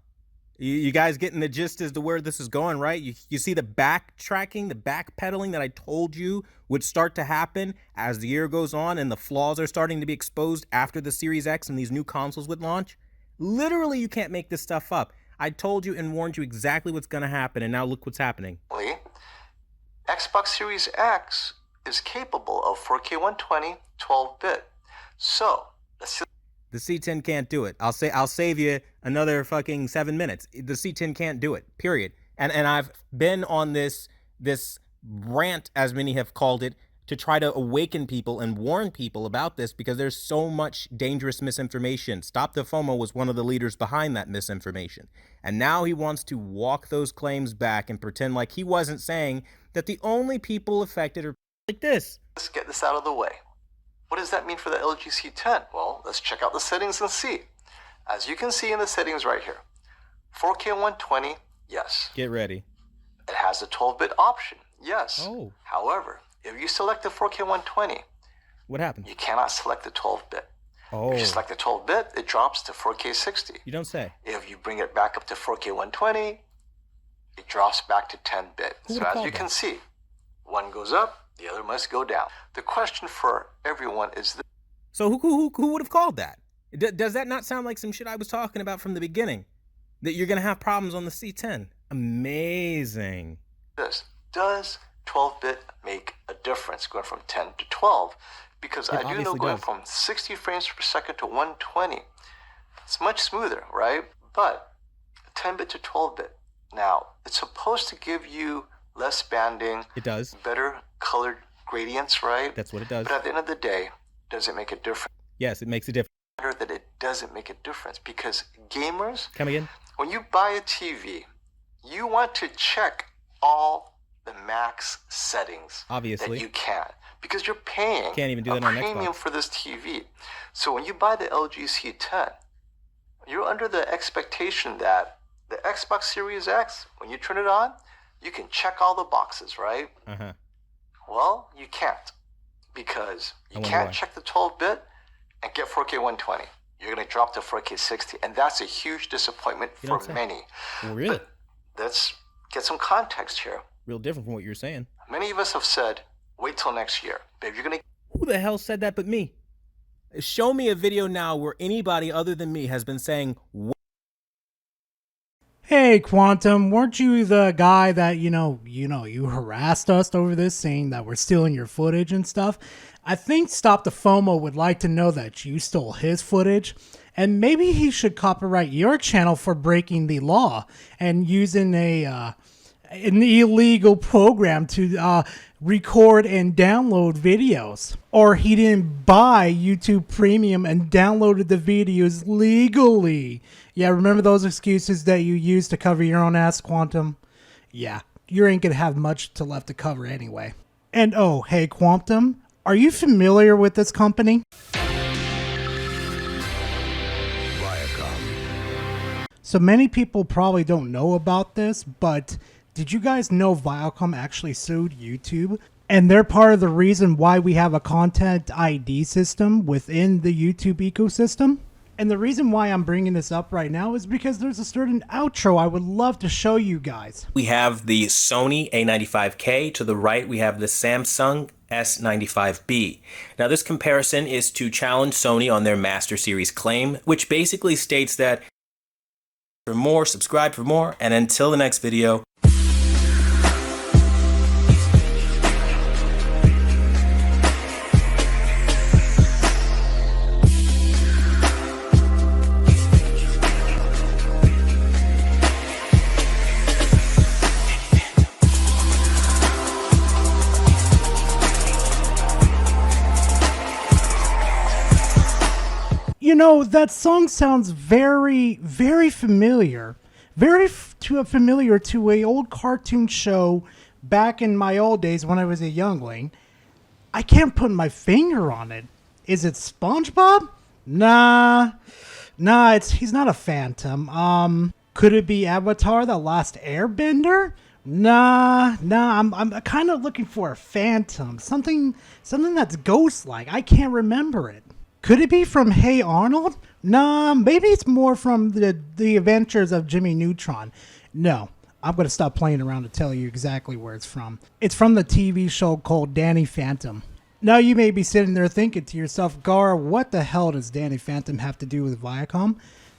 You guys getting the gist as to where this is going, right? You see the backtracking, the backpedaling that I told you would start to happen as the year goes on and the flaws are starting to be exposed after the Series X and these new consoles would launch? Literally, you can't make this stuff up. I told you and warned you exactly what's going to happen, and now look what's happening. Xbox Series X is capable of 4K 120, 12-bit. So, let's see. The C10 can't do it. I'll save you another fucking 7 minutes. The C10 can't do it. Period. And I've been on this rant, as many have called it, to try to awaken people and warn people about this because there's so much dangerous misinformation. Stop the FOMO was one of the leaders behind that misinformation. And now he wants to walk those claims back and pretend like he wasn't saying that the only people affected are like this. Let's get this out of the way. What does that mean for the LG C10? Well, let's check out the settings and see. As you can see in the settings right here, 4K 120, yes. Get ready. It has the 12-bit option, yes. Oh. However, if you select the 4K 120, what happens? You cannot select the 12-bit. Oh. If you select the 12-bit, it drops to 4K 60. You don't say. If you bring it back up to 4K 120, it drops back to 10-bit. So as you can see, one goes up, the other must go down. The question for everyone is this. So who would have called that? Does that not sound like some shit I was talking about from the beginning? That you're going to have problems on the C10? Amazing. Does 12-bit make a difference going from 10 to 12? Because I do know going from 60 frames per second to 120, it's much smoother, right? But 10-bit to 12-bit, now, it's supposed to give you less banding. It does. Better colored gradients, right? That's what it does. But at the end of the day, does it make a difference? Yes, it makes a difference. That it doesn't make a difference because gamers, come again, when you buy a TV, you want to check all the max settings obviously that you can because you're paying can't even do that on premium Xbox. For this TV. So when you buy the LG C10, you're under the expectation that the Xbox Series X, when you turn it on, you can check all the boxes, right? Uh-huh. Well, you can't because you can't check the 12-bit and get 4K 120. You're going to drop to 4K 60, and that's a huge disappointment for many. Well, really? But let's get some context here. Real different from what you're saying. Many of us have said, wait till next year. Babe, you're going to... Who the hell said that but me? Show me a video now where anybody other than me has been saying... Hey, Quantum, weren't you the guy that, you harassed us over this, saying that we're stealing your footage and stuff? I think Stop the FOMO would like to know that you stole his footage, and maybe he should copyright your channel for breaking the law and using an illegal program to record and download videos. Or he didn't buy YouTube Premium and downloaded the videos legally. Yeah, remember those excuses that you used to cover your own ass, Quantum? Yeah, you ain't gonna have much to left to cover anyway. And oh, hey, Quantum, are you familiar with this company? So many people probably don't know about this, but did you guys know Viacom actually sued YouTube? And they're part of the reason why we have a content ID system within the YouTube ecosystem. And the reason why I'm bringing this up right now is because there's a certain outro I would love to show you guys. We have the Sony A95K. To the right, we have the Samsung S95B. Now, this comparison is to challenge Sony on their Master Series claim, which basically states that for more, subscribe for more, and until the next video. You know, that song sounds very, very familiar. Familiar to a old cartoon show back in my old days when I was a youngling. I can't put my finger on it. Is it SpongeBob? Nah, he's not a phantom. Could it be Avatar: The Last Airbender? Nah, I'm kind of looking for a phantom. Something that's ghost-like. I can't remember it. Could it be from Hey Arnold? Nah, maybe it's more from the Adventures of Jimmy Neutron. No, I'm going to stop playing around to tell you exactly where it's from. It's from the TV show called Danny Phantom. Now you may be sitting there thinking to yourself, Gar, what the hell does Danny Phantom have to do with Viacom?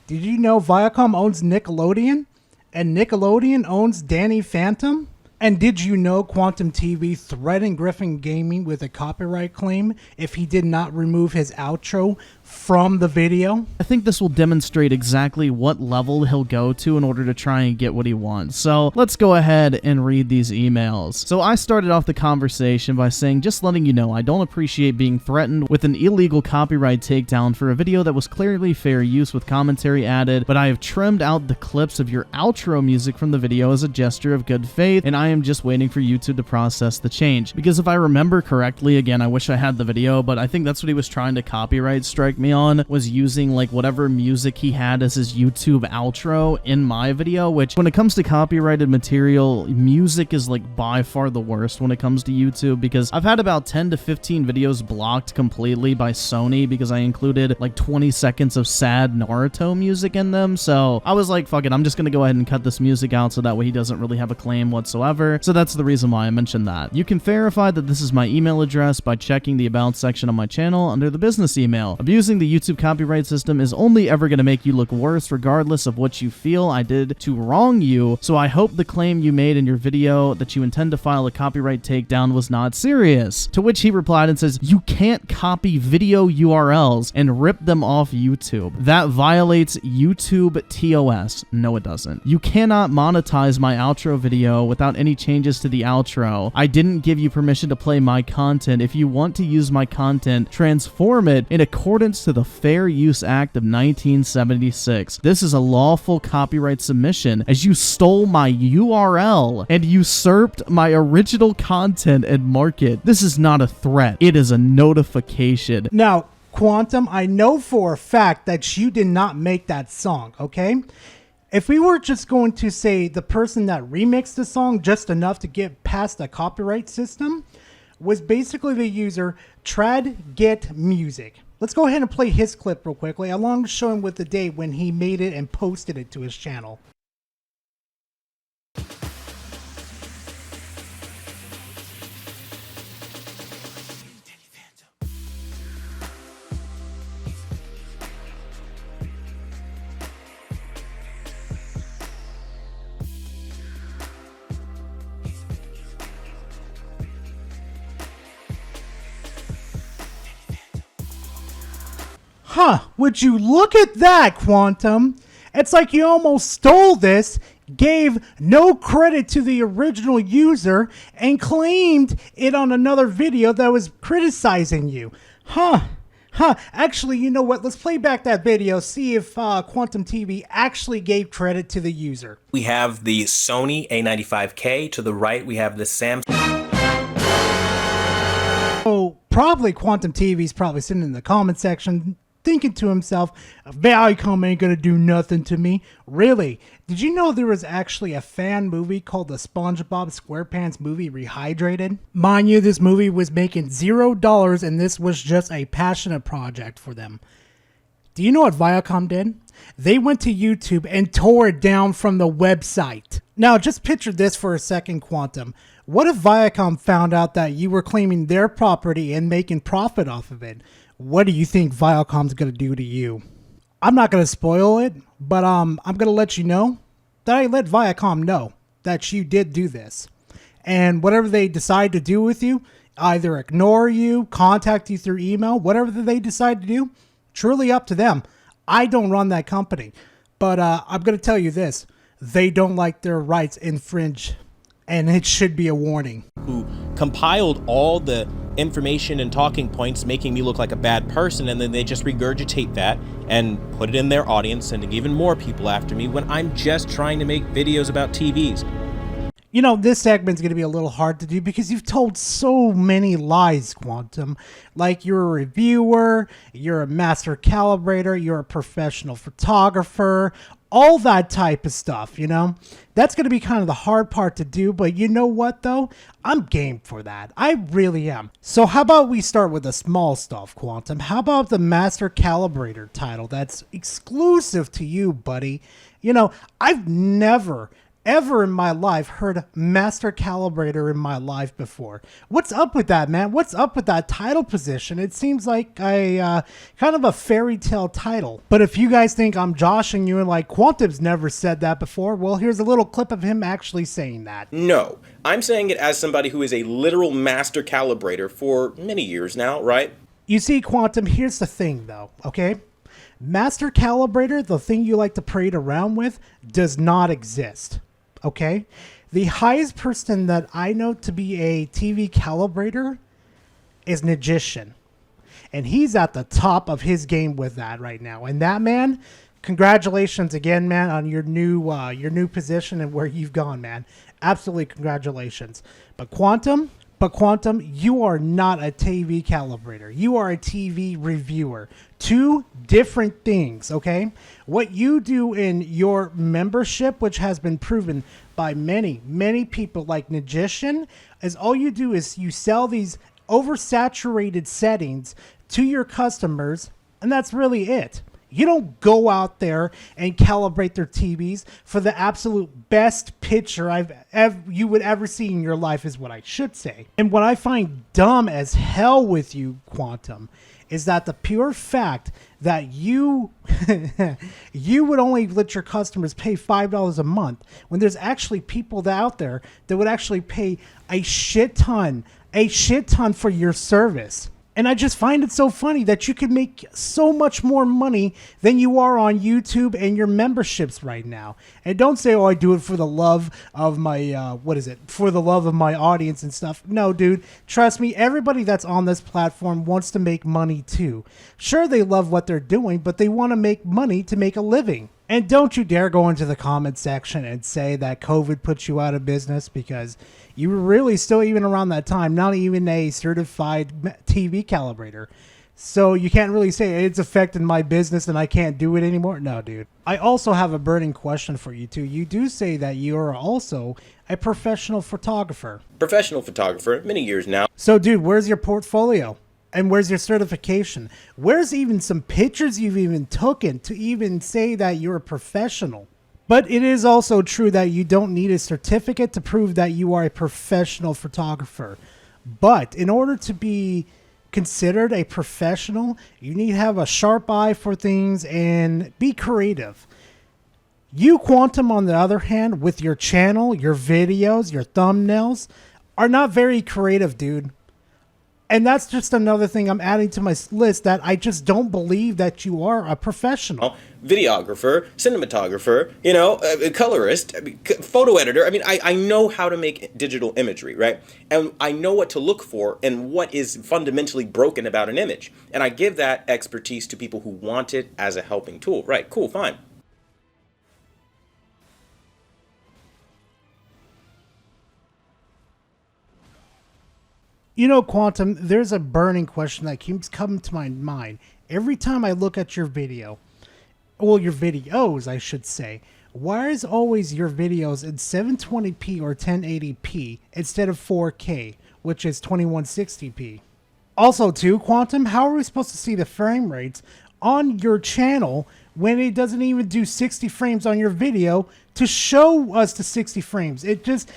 Did you know Viacom owns Nickelodeon? And Nickelodeon owns Danny Phantom? And did you know Quantum TV threatened Griffin Gaming with a copyright claim if he did not remove his outro from the video? I think this will demonstrate exactly what level he'll go to in order to try and get what he wants. So let's go ahead and read these emails. So I started off the conversation by saying, just letting you know, I don't appreciate being threatened with an illegal copyright takedown for a video that was clearly fair use with commentary added, but I have trimmed out the clips of your outro music from the video as a gesture of good faith, and I am just waiting for YouTube to process the change. Because if I remember correctly, again, I wish I had the video, but I think that's what he was trying to copyright strike me on, was using like whatever music he had as his YouTube outro in my video, which when it comes to copyrighted material, music is like by far the worst when it comes to YouTube, because I've had about 10 to 15 videos blocked completely by Sony because I included like 20 seconds of sad Naruto music in them. So I was like, fuck it, I'm just gonna go ahead and cut this music out so that way he doesn't really have a claim whatsoever. So that's the reason why I mentioned that. You can verify that this is my email address by checking the about section on my channel under the business email. Abusing the YouTube copyright system is only ever going to make you look worse regardless of what you feel I did to wrong you, so I hope the claim you made in your video that you intend to file a copyright takedown was not serious. To which he replied and says, you can't copy video URLs and rip them off YouTube. That violates YouTube TOS. No, it doesn't. You cannot monetize my outro video without any changes to the outro. I didn't give you permission to play my content. If you want to use my content, transform it in accordance to the Fair Use Act of 1976. This is a lawful copyright submission as you stole my URL and usurped my original content and market. This is not a threat. It is a notification. Now, Quantum, I know for a fact that you did not make that song, okay? If we were just going to say the person that remixed the song just enough to get past the copyright system was basically the user Trad Get Music. Let's go ahead and play his clip real quickly, along with showing with the date when he made it and posted it to his channel. Huh, would you look at that, Quantum? It's like you almost stole this, gave no credit to the original user, and claimed it on another video that was criticizing you. Huh. Actually, you know what? Let's play back that video, see if Quantum TV actually gave credit to the user. We have the Sony A95K. To the right, we have the Samsung. So, probably Quantum TV's probably sitting in the comment section thinking to himself, Viacom ain't gonna do nothing to me. Really? Did you know there was actually a fan movie called the SpongeBob SquarePants movie Rehydrated? Mind you, this movie was making $0 and this was just a passionate project for them. Do you know what Viacom did? They went to YouTube and tore it down from the website. Now, just picture this for a second, Quantum. What if Viacom found out that you were claiming their property and making profit off of it? What do you think Viacom's going to do to you? I'm not going to spoil it, but I'm going to let you know that I let Viacom know that you did do this. And whatever they decide to do with you, either ignore you, contact you through email, whatever they decide to do, truly up to them. I don't run that company, but I'm going to tell you this. They don't like their rights infringed, and it should be a warning. Who compiled all the information and talking points making me look like a bad person, and then they just regurgitate that and put it in their audience, sending even more people after me when I'm just trying to make videos about TVs. You know, this segment's going to be a little hard to do because you've told so many lies, Quantum. Like you're a reviewer, you're a master calibrator, you're a professional photographer, all that type of stuff, you know? That's going to be kind of the hard part to do, but you know what, though? I'm game for that. I really am. So how about we start with the small stuff, Quantum? How about the master calibrator title that's exclusive to you, buddy? You know, I've never ever in my life heard master calibrator in my life before. What's up with that, man? What's up with that title position? It seems like a kind of a fairy tale title. But if you guys think I'm joshing you and like Quantum's never said that before, well, here's a little clip of him actually saying that. No, I'm saying it as somebody who is a literal master calibrator for many years now, right? You see, Quantum, here's the thing though, okay? Master calibrator, the thing you like to parade around with, does not exist. Okay, the highest person that I know to be a TV calibrator is Magician, and he's at the top of his game with that right now. And that man, congratulations again, man, on your new position and where you've gone, man. Absolutely, congratulations. But Quantum, you are not a TV calibrator. You are a TV reviewer. Two different things, okay? What you do in your membership, which has been proven by many, many people like Magician, is all you do is you sell these oversaturated settings to your customers, and that's really it. You don't go out there and calibrate their TVs for the absolute best picture you would ever see in your life is what I should say. And what I find dumb as hell with you, Quantum, is that the pure fact that you would only let your customers pay $5 a month when there's actually people out there that would actually pay a shit ton for your service. And I just find it so funny that you could make so much more money than you are on YouTube and your memberships right now. And don't say, oh, I do it for the love of my, for the love of my audience and stuff. No, dude, trust me, everybody that's on this platform wants to make money too. Sure, they love what they're doing, but they want to make money to make a living. And don't you dare go into the comment section and say that COVID put you out of business, because you were really still, even around that time, not even a certified TV calibrator. So you can't really say it's affected my business and I can't do it anymore. No, dude. I also have a burning question for you too. You do say that you are also a professional photographer. Professional photographer, many years now. So dude, where's your portfolio? And where's your certification? Where's even some pictures you've even taken to even say that you're a professional? But it is also true that you don't need a certificate to prove that you are a professional photographer. But in order to be considered a professional, you need to have a sharp eye for things and be creative. You, Quantum, on the other hand, with your channel, your videos, your thumbnails, are not very creative, dude. And that's just another thing I'm adding to my list, that I just don't believe that you are a professional. Videographer, cinematographer, colorist, photo editor. I mean, I know how to make digital imagery, right? And I know what to look for and what is fundamentally broken about an image. And I give that expertise to people who want it as a helping tool. Right, cool, fine. You know, Quantum, there's a burning question that keeps coming to my mind every time I look at your video. Well, your videos, I should say. Why is always your videos in 720p or 1080p instead of 4K, which is 2160p? Also, too, Quantum, how are we supposed to see the frame rates on your channel when it doesn't even do 60 frames on your video to show us the 60 frames? It just...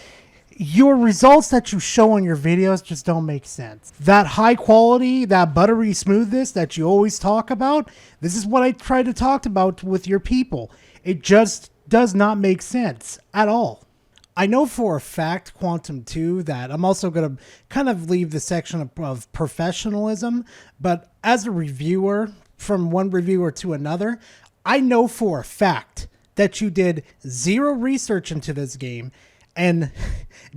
Your results that you show on your videos just don't make sense. That high quality, that buttery smoothness that you always talk about, this is what I try to talk about with your people. It just does not make sense at all. I know for a fact, Quantum 2, that I'm also going to kind of leave the section of professionalism, but as a reviewer, from one reviewer to another, I know for a fact that you did zero research into this game and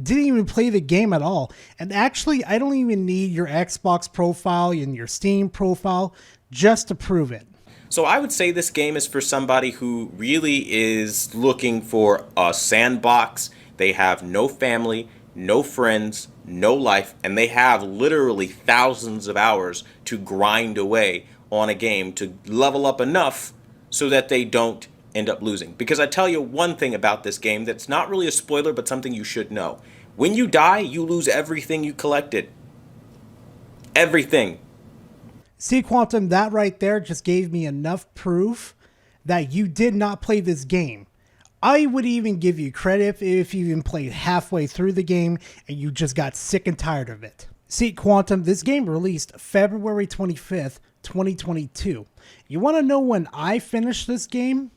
didn't even play the game at all. And actually, I don't even need your Xbox profile and your Steam profile just to prove it. So I would say this game is for somebody who really is looking for a sandbox They have no family, no friends, no life, and they have literally thousands of hours to grind away on a game to level up enough so that they don't end up losing. Because I tell you one thing about this game that's not really a spoiler, but something you should know. When you die, you lose everything you collected. Everything. See, Quantum, that right there just gave me enough proof that you did not play this game. I would even give you credit if you even played halfway through the game and you just got sick and tired of it. See, Quantum, this game released February 25th, 2022. You want to know when I finished this game?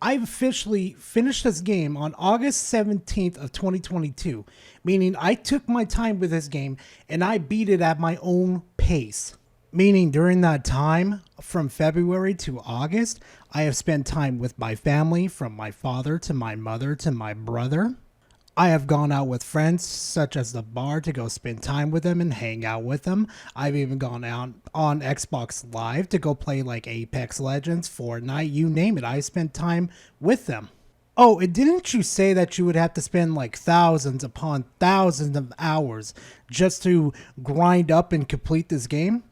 I officially finished this game on August 17th of 2022, meaning I took my time with this game and I beat it at my own pace. Meaning during that time, from February to August, I have spent time with my family, from my father to my mother to my brother. I have gone out with friends, such as the bar, to go spend time with them and hang out with them. I've even gone out on Xbox Live to go play like Apex Legends, Fortnite, you name it. I spent time with them. Oh, and didn't you say that you would have to spend like thousands upon thousands of hours just to grind up and complete this game?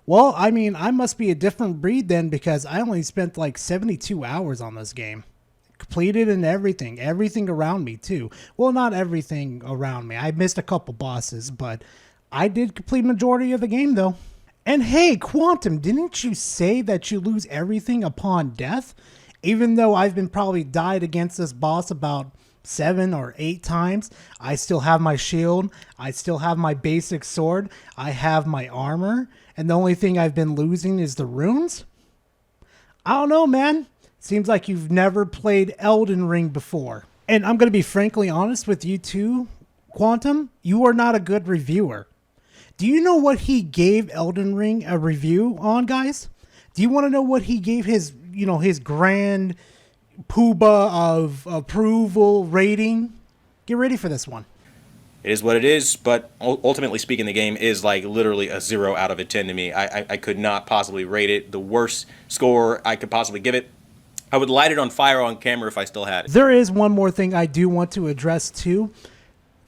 Well, I mean, I must be a different breed then, because I only spent like 72 hours on this game. Completed and everything around me too. Well, not everything around me. I missed a couple bosses, but I did complete majority of the game though. And hey, Quantum, didn't you say that you lose everything upon death? Even though I've been probably died against this boss about 7 or 8 times, I still have my shield, I still have my basic sword, I have my armor, and the only thing I've been losing is the runes? I don't know, man. Seems like you've never played Elden Ring before. And I'm going to be frankly honest with you too, Quantum. You are not a good reviewer. Do you know what he gave Elden Ring a review on, guys? Do you want to know what he gave his, his grand poobah of approval rating? Get ready for this one. It is what it is, but ultimately speaking, the game is like literally a 0 out of a 10 to me. I could not possibly rate it. The worst score I could possibly give it. I would light it on fire on camera if I still had it. There is one more thing I do want to address too.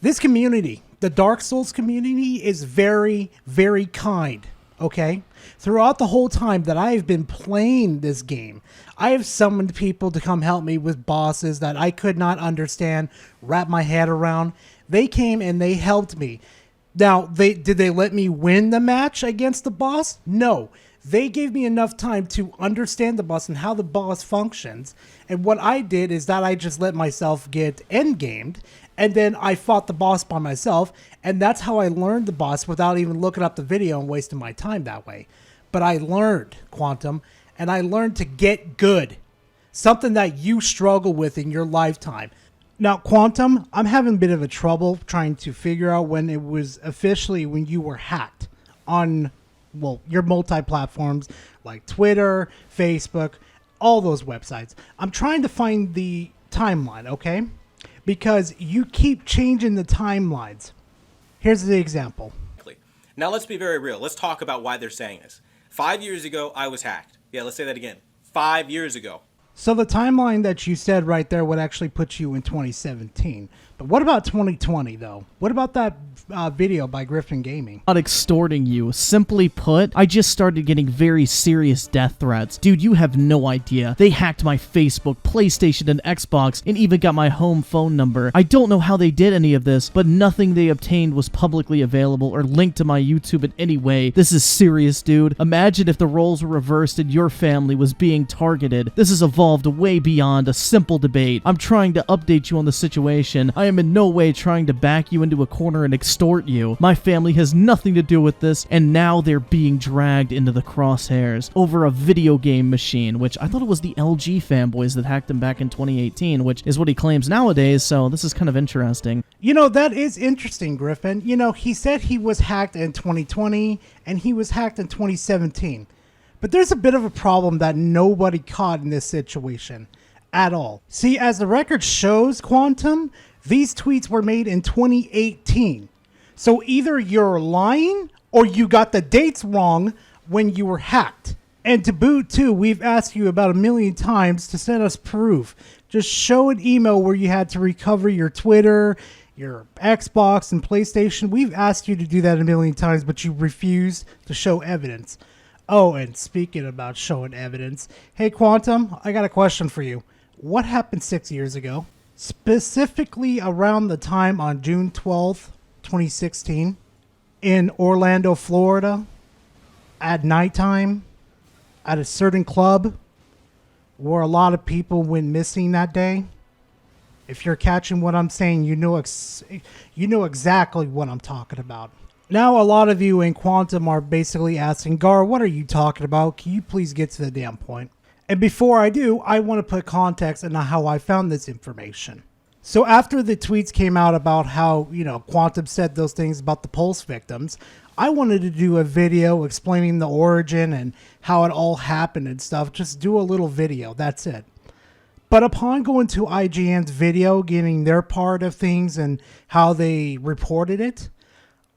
This community, the Dark Souls community, is very, very kind, okay? Throughout the whole time that I have been playing this game, I have summoned people to come help me with bosses that I could not understand, wrap my head around. They came and they helped me. Now, did they let me win the match against the boss? No. They gave me enough time to understand the boss and how the boss functions. And what I did is that I just let myself get endgamed, and then I fought the boss by myself, and that's how I learned the boss without even looking up the video and wasting my time that way. But I learned, Quantum, and I learned to get good. Something that you struggle with in your lifetime. Now, Quantum, I'm having a bit of a trouble trying to figure out when it was officially when you were hacked on, well, your multi-platforms like Twitter, Facebook, all those websites. I'm trying to find the timeline, okay? Because you keep changing the timelines. Here's the example. Now let's be very real. Let's talk about why they're saying this. 5 years ago, I was hacked. Yeah, let's say that again. 5 years ago. So the timeline that you said right there would actually put you in 2017. But what about 2020, though? What about that video by Griffin Gaming? Not extorting you. Simply put, I just started getting very serious death threats. Dude, you have no idea. They hacked my Facebook, PlayStation, and Xbox, and even got my home phone number. I don't know how they did any of this, but nothing they obtained was publicly available or linked to my YouTube in any way. This is serious, dude. Imagine if the roles were reversed and your family was being targeted. This has evolved way beyond a simple debate. I'm trying to update you on the situation. I am in no way trying to back you into a corner and extort you. My family has nothing to do with this, and now they're being dragged into the crosshairs over a video game machine, which I thought it was the LG fanboys that hacked him back in 2018, which is what he claims nowadays, so this is kind of interesting. You know, that is interesting, Griffin. You know, he said he was hacked in 2020, and he was hacked in 2017. But there's a bit of a problem that nobody caught in this situation at all. See, as the record shows, Quantum, these tweets were made in 2018. So either you're lying or you got the dates wrong when you were hacked. And to boot, too, we've asked you about 1,000,000 times to send us proof. Just show an email where you had to recover your Twitter, your Xbox, and PlayStation. We've asked you to do that 1,000,000 times, but you refuse to show evidence. Oh, and speaking about showing evidence, hey, Quantum, I got a question for you. What happened 6 years ago? Specifically around the time on June 12th, 2016, in Orlando, Florida, at nighttime, at a certain club where a lot of people went missing that day. If you're catching what I'm saying, you know exactly what I'm talking about. Now, a lot of you in Quantum are basically asking, Gar, what are you talking about? Can you please get to the damn point? And before I do, I want to put context on how I found this information. So after the tweets came out about how, Quantum said those things about the Pulse victims, I wanted to do a video explaining the origin and how it all happened and stuff. Just do a little video. That's it. But upon going to IGN's video, getting their part of things and how they reported it,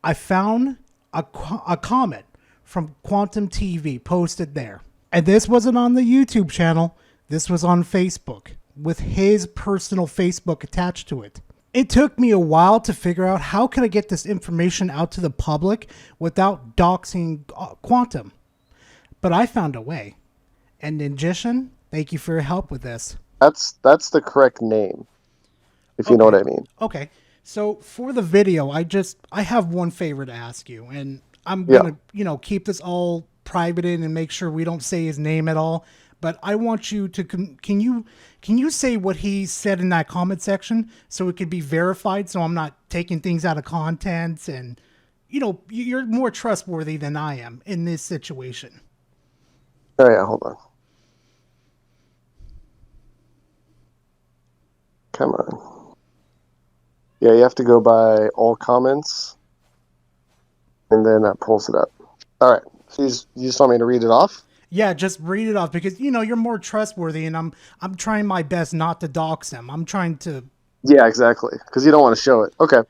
I found a comment from Quantum TV posted there. And this wasn't on the YouTube channel. This was on Facebook with his personal Facebook attached to it. It took me a while to figure out how can I get this information out to the public without doxing Quantum. But I found a way. And Ninjishin, thank you for your help with this. That's the correct name, if you know what I mean. Okay. So for the video, I have one favor to ask you, and I'm going to, keep this all private in and make sure we don't say his name at all. But I want you to, can you say what he said in that comment section so it could be verified so I'm not taking things out of content and, you're more trustworthy than I am in this situation. Oh, yeah, hold on. Come on. Yeah, you have to go by all comments, and then that pulls it up. All right. So you just want me to read it off? Yeah, just read it off because, you're more trustworthy, and I'm trying my best not to dox him. I'm trying to... Yeah, exactly, because you don't want to show it. Okay.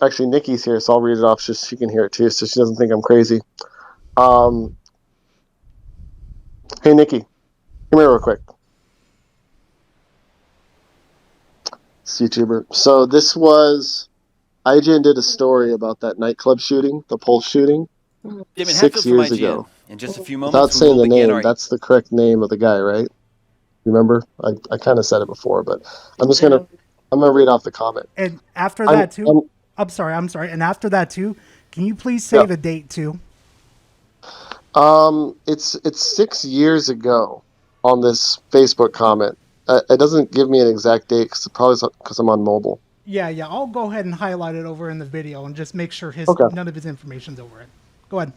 Actually, Nikki's here, so I'll read it off just so she can hear it too, so she doesn't think I'm crazy. Hey, Nikki, come here real quick. This YouTuber. So this was... IGN did a story about that nightclub shooting, the Pulse shooting, 6 years ago. In just a few moments, Without saying the name, that's the correct name of the guy, right? Remember? I kind of said it before, but I'm gonna read off the comment. And after that too, I'm sorry. And after that too, can you please say the date too? It's 6 years ago on this Facebook comment. It doesn't give me an exact date probably because I'm on mobile. Yeah. I'll go ahead and highlight it over in the video and just make sure none of his information's over it. Go ahead.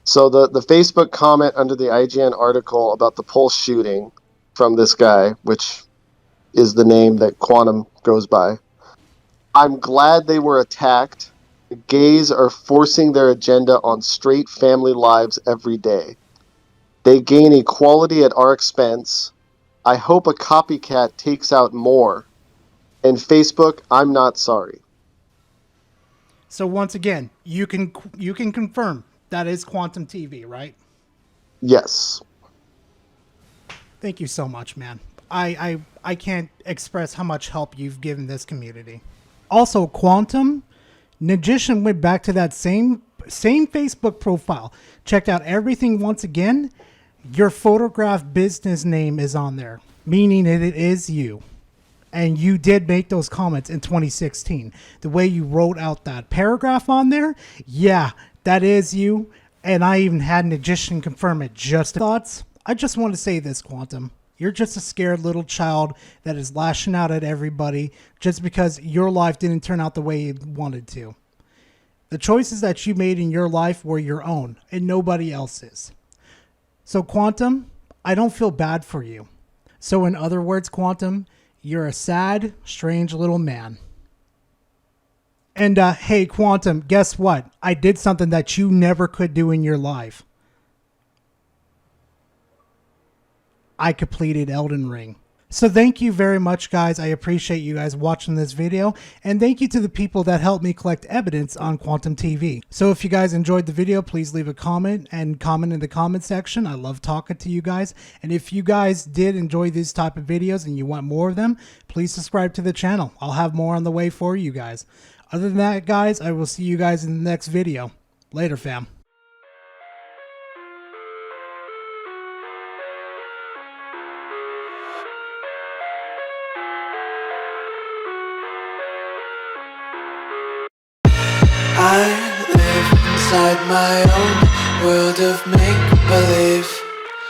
So the Facebook comment under the IGN article about the Pulse shooting from this guy, which is the name that Quantum goes by. I'm glad they were attacked. The gays are forcing their agenda on straight family lives every day. They gain equality at our expense. I hope a copycat takes out more. And Facebook, I'm not sorry. So once again, you can confirm that is Quantum TV, right? Yes. Thank you so much, man. I can't express how much help you've given this community. Also, Quantum, Magician went back to that same Facebook profile, checked out everything once again. Your photograph business name is on there, meaning that it is you. And you did make those comments in 2016. The way you wrote out that paragraph on there, yeah, that is you. And I even had an Magician confirm it. Just thoughts. I just want to say this, Quantum. You're just a scared little child that is lashing out at everybody just because your life didn't turn out the way you wanted to. The choices that you made in your life were your own and nobody else's. So, Quantum, I don't feel bad for you. So, in other words, Quantum, you're a sad, strange little man. And, hey, Quantum, guess what? I did something that you never could do in your life. I completed Elden Ring. So thank you very much, guys. I appreciate you guys watching this video, and thank you to the people that helped me collect evidence on Quantum TV. So if you guys enjoyed the video, please leave a comment and comment in the comment section. I love talking to you guys. And if you guys did enjoy these type of videos and you want more of them, please subscribe to the channel. I'll have more on the way for you guys. Other than that, guys, I will see you guys in the next video. Later, fam. I live inside my own world of make-believe.